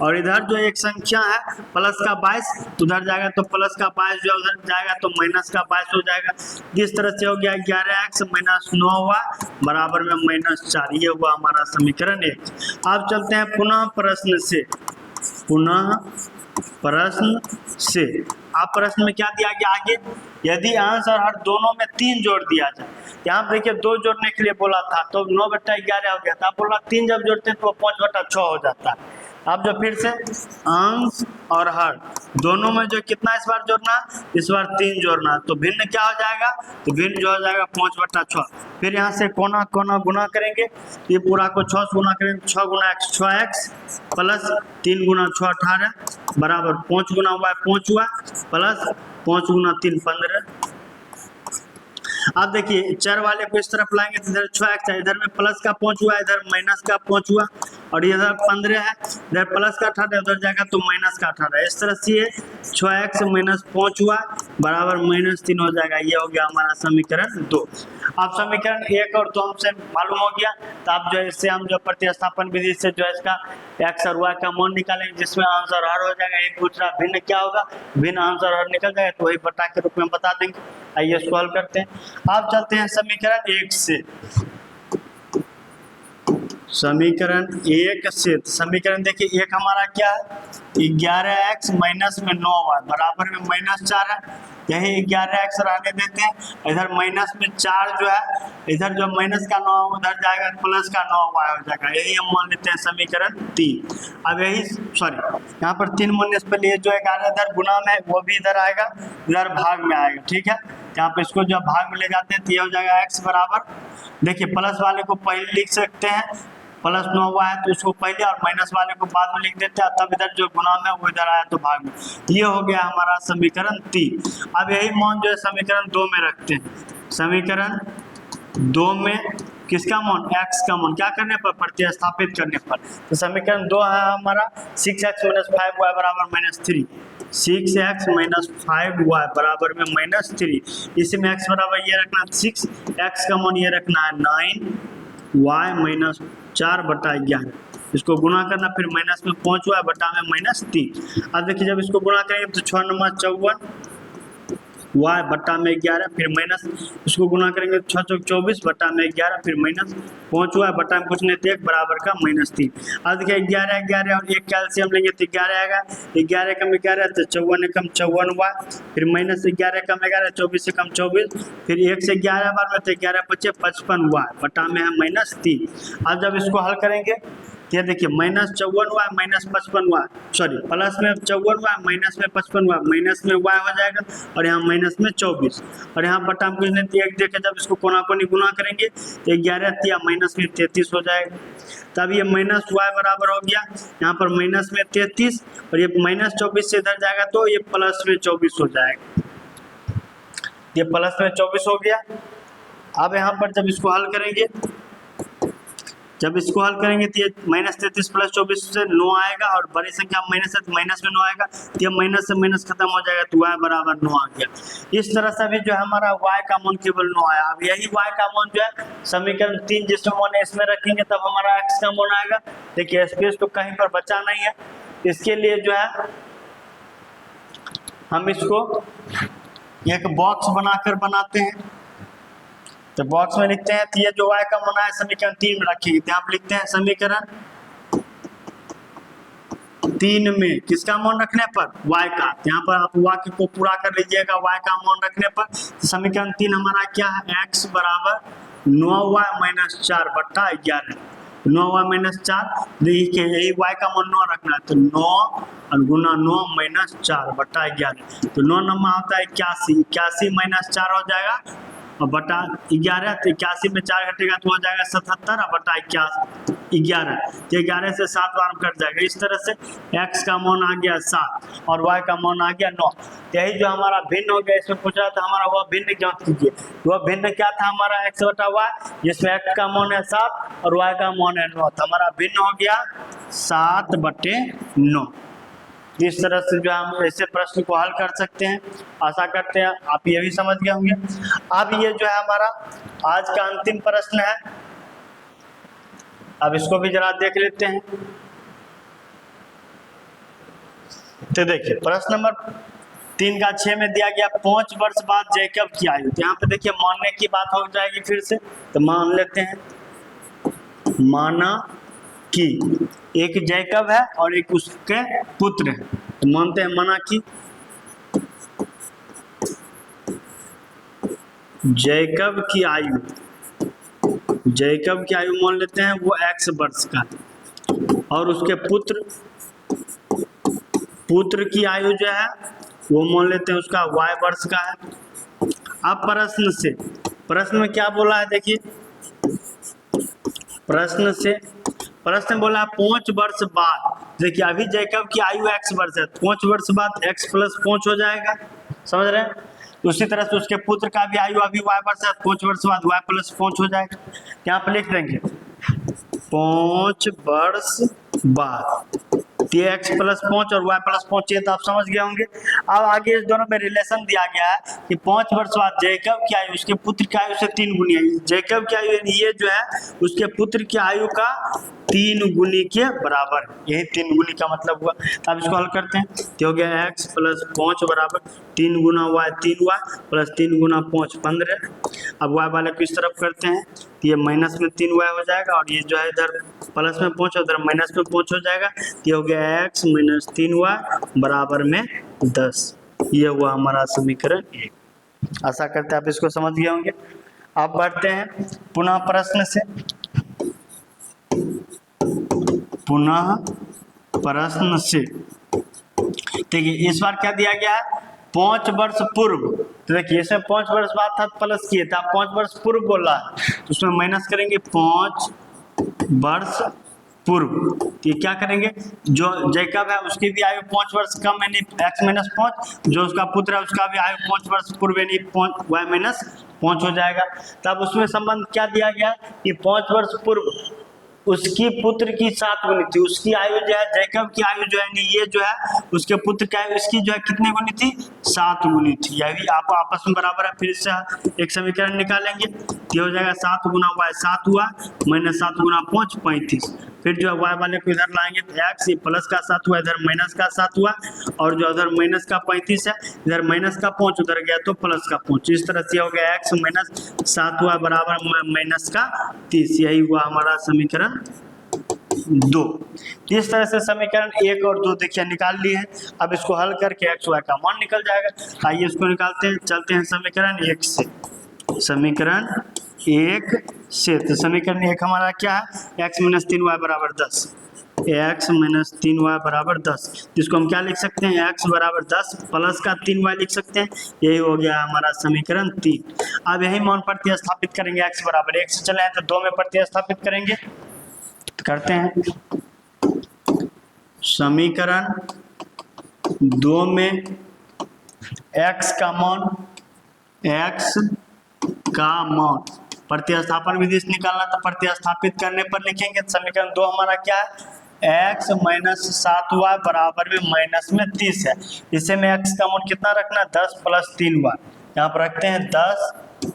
और इधर जो एक संख्या है प्लस का 22 उधर जाएगा तो प्लस का 22 जो उधर जाएगा तो माइनस का 22 हो जाएगा। इस तरह से हो गया 11x माइनस 9y बराबर में -4। ये हुआ हमारा समीकरण 1। अब चलते हैं पुनः प्रश्न से। पुनः प्रश्न से आप प्रश्न में क्या दिया गया आगे, यदि अंश और हर दोनों में 3 जोड़ दिया जाए। यहाँ पे देखिए 2 जोड़ने के लिए बोला था तो 9/11 हो गया था, आप बोला 3 जब जोड़ते हैं तो 5/6 हो जाता है। अब जो फिर से अंश और हर दोनों में जो कितना इस बार जोड़ना, इस बार 3 जोड़ना, तो भिन्न क्या हो जाएगा, तो भिन्न जो हो जाएगा 5/6। फिर यहाँ से कोना कोना गुना करेंगे, ये पूरा को 6 से गुना करेंगे, 6 गुना x 6x प्लस 3 गुना 6 18 बराबर 5 गुना y 5y प्लस 5 गुना 3 15। अब देखिए चर वाले को इस तरफ लाएंगे तो इधर 6x है, इधर में प्लस का 5 हुआ, इधर माइनस का 5 हुआ और इधर 15 है, इधर प्लस का 18 उधर जाएगा तो माइनस का 18। इस तरह से 6x माइनस 5 हुआ बराबर -3 हो जाएगा। ये हो गया हमारा समीकरण 2। अब समीकरण 1 और 2 हमसे मालूम हो गया, तो अब जो इससे हम जो प्रतिस्थापन विधि से जो इसका x और y का मान निकालेंगे जिसमें अंश और हर हो जाएगा। एक दूसरा भिन्न क्या होगा, भिन्न अंश और हर निकल जाएगा तो वही बटा के रूप में बता देंगे। आइए सॉल्व करते हैं। अब चलते हैं समीकरण 1 से। समीकरण 1 से समीकरण देखिए 1 हमारा क्या है, 11x माइनस में 9y बराबर में -4 है। यही 11x रहने देते हैं, इधर माइनस में 4 जो है, इधर जो माइनस का 9 उधर जाएगा प्लस का 9y हो जाएगा। यही हम मान लेते हैं समीकरण 3। अब यही सॉरी यहाँ पर 3 मानने से पहले जो 11 इधर गुना में वो भी इधर आएगा, इधर भाग में आएगा। ठीक है, यहाँ पे इसको जब भाग में ले जाते हैं तो ये हो जाएगा x बराबर, देखिए प्लस वाले को पहले लिख सकते हैं, प्लस 9y है तो इसको पहले और माइनस वाले को बाद में लिख देते हैं, तब इधर जो गुना में वो इधर आया तो भाग में। ये हो गया हमारा समीकरण 3। अब यही मान जो है समीकरण 2 में रखते हैं। समीकरण 2 में किसका मान, x का मान क्या करने पर, प्रतिस्थापित करने पर। तो समीकरण 2 है हमारा 6x माइनस 5y बराबर -3, 6x माइनस 5y बराबर में -3। इसमें x बराबर ये रखना 6, x का मान ये रखना है 9, y माइनस 4/11, इसको गुना करना, फिर माइनस में 5y बटा में -3। अब देखिए जब इसको गुना करेंगे तो 6 9 54 y बटा में 11, फिर माइनस इसको गुना करेंगे 6 चौक 24 बटा में 11, फिर माइनस 5y बटा में कुछ नहीं तो 1 बराबर का -3। अब देखिए 11 11 और 1 कैल्शियम लेंगे तो 11 आएगा, 11 कम 11 तो 54 कम 54y, फिर माइनस 11 कम 11 24 से कम 24, फिर 1 से 11 बार में तो 11 बचे 55y बटा में है -3। अब जब इसको हल करेंगे ये देखिए -54y minus 55y sorry plus में 54y माइनस में 55y माइनस में y हो जाएगा और यहाँ माइनस में 24 और यहाँ बटा में कुछ नहीं 1 देखे जब इसको कोना कोनी गुना करेंगे तो 11 तिया माइनस में 33 हो जाएगा। तब ये -y बराबर हो गया यहाँ पर माइनस में 33 और ये -24 से इधर जाएगा तो ये प्लस में 24 हो जाएगा, ये प्लस में 24 हो गया। अब यहाँ पर जब इसको हल करेंगे जब इसको हल करेंगे तो ये -33 + 24 से 9 आएगा, और बड़ी संख्या माइनस है तो माइनस में 9 आएगा, तो ये माइनस से माइनस खत्म हो जाएगा, तो y बराबर 9 आ गया। इस तरह से अभी जो है हमारा y का मान केवल 9 आया। अब यही y का मान जो है समीकरण 3 जिसमें मान है इसमें रखेंगे तब हमारा x का मान आएगा। देखिए स्पेस तो कहीं पर बचा नहीं है, इसके लिए जो है हम इसको एक बॉक्स बनाकर बनाते हैं। तो बॉक्स में लिखते हैं, तो ये जो y का मान है समीकरण 3 में रखेंगे, तो यहाँ पे लिखते हैं समीकरण 3 में किसका मान रखने पर, y का। यहाँ पर आप वाक्य को पूरा कर लीजिएगा y का मान रखने पर। तो समीकरण 3 हमारा क्या है, x बराबर 9y - 4 बट्टा 11। 9y - 4, देखिए यही y का मान 9 रखना है, तो 9 और गुना 9 - 4 बट्टा 11। तो 9 नंबर होता है 81, 81 - 4 हो जाएगा और बटा 11, तो 81 में 4 घटेगा तो हो जाएगा 77 और बटा 11, तो 11 से 7 बार कट जाएगा। इस तरह से x का मान आ गया 7 और y का मान आ गया 9। यही जो हमारा भिन्न हो गया, इसमें पूछ रहा था हमारा वह भिन्न ज्ञात कीजिए। वह भिन्न क्या था हमारा x बटा y, जिसमें x का मान है 7 और y का मान है 9, तो हमारा भिन्न हो गया 7/9। इस तरह से जो हम ऐसे प्रश्न को हल कर सकते हैं। आशा करते हैं आप ये भी समझ गए होंगे। अब ये जो है हमारा आज का अंतिम प्रश्न है, अब इसको भी जरा देख लेते हैं। तो देखिए प्रश्न नंबर 3 का 6 में दिया गया 5 वर्ष बाद जैकब की आयु। तो यहाँ पे देखिए मानने की बात हो जाएगी फिर से, तो मान लेते हैं, माना कि एक जैकब है और एक उसके पुत्र है, तो मानते हैं माना कि जैकब की आयु मान लेते हैं वो x वर्ष का, और उसके पुत्र की आयु जो है वो मान लेते हैं उसका y वर्ष का है। अब प्रश्न में क्या बोला है, देखिए प्रश्न बोला 5 वर्ष बाद। देखिए अभी जैकब की आयु x वर्ष है, 5 वर्ष बाद x + 5 हो जाएगा, समझ रहे हैं। उसी तरह से उसके पुत्र का भी आयु अभी y वर्ष है, 5 वर्ष बाद y + 5 हो जाएगा। यहाँ पे लिख देंगे 5 वर्ष बाद, ये x + 5 और y + 5, ये तो आप समझ गए होंगे। अब आगे इस दोनों में रिलेशन दिया गया है कि 5 वर्ष बाद जैकब की आयु उसके पुत्र की आयु से 3 गुनी है। जैकब की आयु ये जो है उसके पुत्र की आयु का 3 गुनी के बराबर, यही 3 गुनी का मतलब हुआ। अब इसको हल करते हैं, तो हो गया x + 5 बराबर 3 गुना y 3y + 3 गुना 5 15। अब y वाले को इस तरफ करते हैं, तो ये माइनस में 3y हो जाएगा, और ये जो है इधर प्लस में 5 उधर माइनस में 5 हो जाएगा, तो ये हो गया x - 3y बराबर में 10। ये हुआ हमारा समीकरण 1। आशा करते हैं आप इसको समझ गए होंगे। अब बढ़ते हैं पुनः प्रश्न से। देखिए इस बार क्या दिया गया है, 5 वर्ष पूर्व। तो देखिए इसमें 5 वर्ष बाद था प्लस किए थे, 5 वर्ष पूर्व बोला है तो उसमें माइनस करेंगे 5 वर्ष पूर्व। तो ये क्या करेंगे, जो जैकब है उसकी भी आयु 5 वर्ष कम यानी x - 5, जो उसका पुत्र है उसका भी आयु 5 वर्ष पूर्व यानी y - 5 हो जाएगा। तब उसमें संबंध क्या दिया गया कि 5 वर्ष पूर्व उसकी पुत्र की 7 गुनी थी, उसकी आयु जो है जैकब की आयु जो है ये जो है उसके पुत्र की आयु इसकी जो है कितने गुनी थी, 7 गुनी थी। यह भी आप आपस में बराबर है, फिर से एक समीकरण निकालेंगे, ये हो जाएगा 7 गुना y 7 हुआ - 7 गुना 5 35। फिर जो है y वाले को इधर लाएंगे तो x ये प्लस का 7 हुआ, इधर माइनस का 7 हुआ, और जो उधर माइनस का 35 है, इधर माइनस का 5 उधर गया तो प्लस का 5। इस तरह से हो गया x - 7 हुआ बराबर माइनस का 30। यही हुआ हमारा समीकरण 2। इस तरह से समीकरण 1 और 2 देखिए निकाल लिए हैं। अब इसको हल करके x y का मान निकल जाएगा। आइए इसको निकालते हैं, चलते हैं समीकरण 1 से। समीकरण 1 से तो समीकरण 1 हमारा क्या है, x - 3y बराबर 10, x - 3y बराबर 10, जिसको हम क्या लिख सकते हैं, x बराबर 10 प्लस का 3y लिख सकते हैं। यही हो गया हमारा समीकरण 3। अब यही मान प्रतिस्थापित करेंगे, x बराबर 1 से चले हैं तो 2 में प्रतिस्थापित करेंगे, करते हैं। समीकरण 2 में x का मान प्रतिस्थापन विधि से निकालना, तो प्रतिस्थापित करने पर लिखेंगे समीकरण 2 हमारा क्या है, x माइनस 7y बराबर में माइनस में 30 है। इसे में x का मान कितना रखना है, 10 प्लस 3y, यहाँ पर रखते हैं 10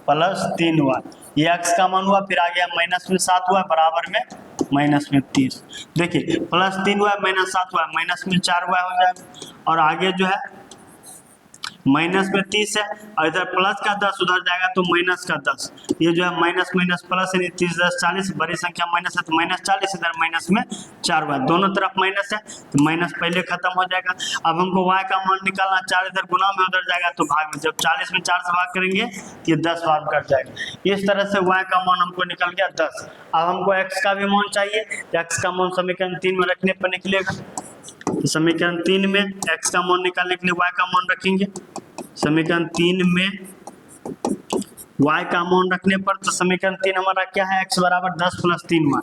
प्लस 3y, ये x का मान हुआ, फिर आ गया माइनस में 7y बराबर में माइनस में 30। देखिए plus 3y minus 7y minus में 4y हो जाएगा, और आगे जो है माइनस में 30 है, और इधर प्लस का 10 उधर जाएगा तो माइनस का 10, ये जो है माइनस माइनस प्लस यानी 30 10 40, बड़ी संख्या माइनस है तो माइनस 40, इधर माइनस में 4y, दोनों तरफ माइनस है तो माइनस पहले खत्म हो जाएगा। अब हमको y का मान निकालना, 4 इधर गुना में उधर जाएगा तो भाग में, जब 40 में 4 से भाग करेंगे तो ये 10 भाग कट जाएगा। इस तरह से y का मान हमको निकल गया 10। अब हमको x का भी मान चाहिए, x का मान समीकरण 3 में रखने पर निकलेगा, तो समीकरण 3 में x का मान निकालने के लिए y का मान रखेंगे, समीकरण 3 में y का मान रखने पर, तो समीकरण 3 हमारा क्या है, x बराबर 10 प्लस 3y,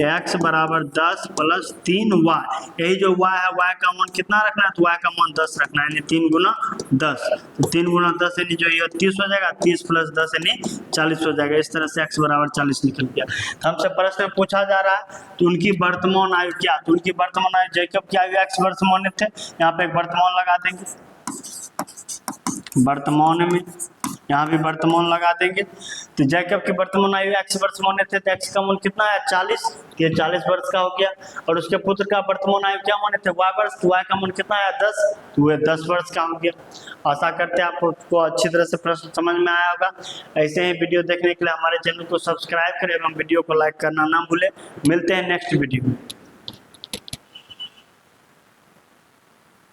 x बराबर 10 प्लस 3y, यही जो y है y का मान कितना रखना है, तो y का मान 10 रखना है, यानी 3 गुना 10, तो 3 गुना 10 यानी जो ये 30 हो जाएगा, 30 प्लस 10 यानी 40 हो जाएगा। इस तरह से x बराबर 40 निकल गया। तो हमसे प्रश्न पूछा जा रहा है तो उनकी वर्तमान आयु क्या, तो उनकी वर्तमान आयु जैकब की आयु x वर्ष माने थे, यहाँ पे एक वर्तमान लगा देंगे, वर्तमान में यहाँ भी वर्तमान लगा देंगे, तो जैकब के वर्तमान आयु x वर्ष माने थे, तो x का मान कितना है 40, ये 40 वर्ष का हो गया, और उसके पुत्र का वर्तमान आयु क्या माने थे y वर्ष, तो y का मान कितना है 10, तो वह 10 वर्ष का हो गया। आशा करते हैं आपको अच्छी तरह से प्रश्न समझ में आया होगा। ऐसे ही वीडियो देखने के लिए हमारे चैनल को सब्सक्राइब करें एवं वीडियो को लाइक करना ना भूलें। मिलते हैं नेक्स्ट वीडियो में।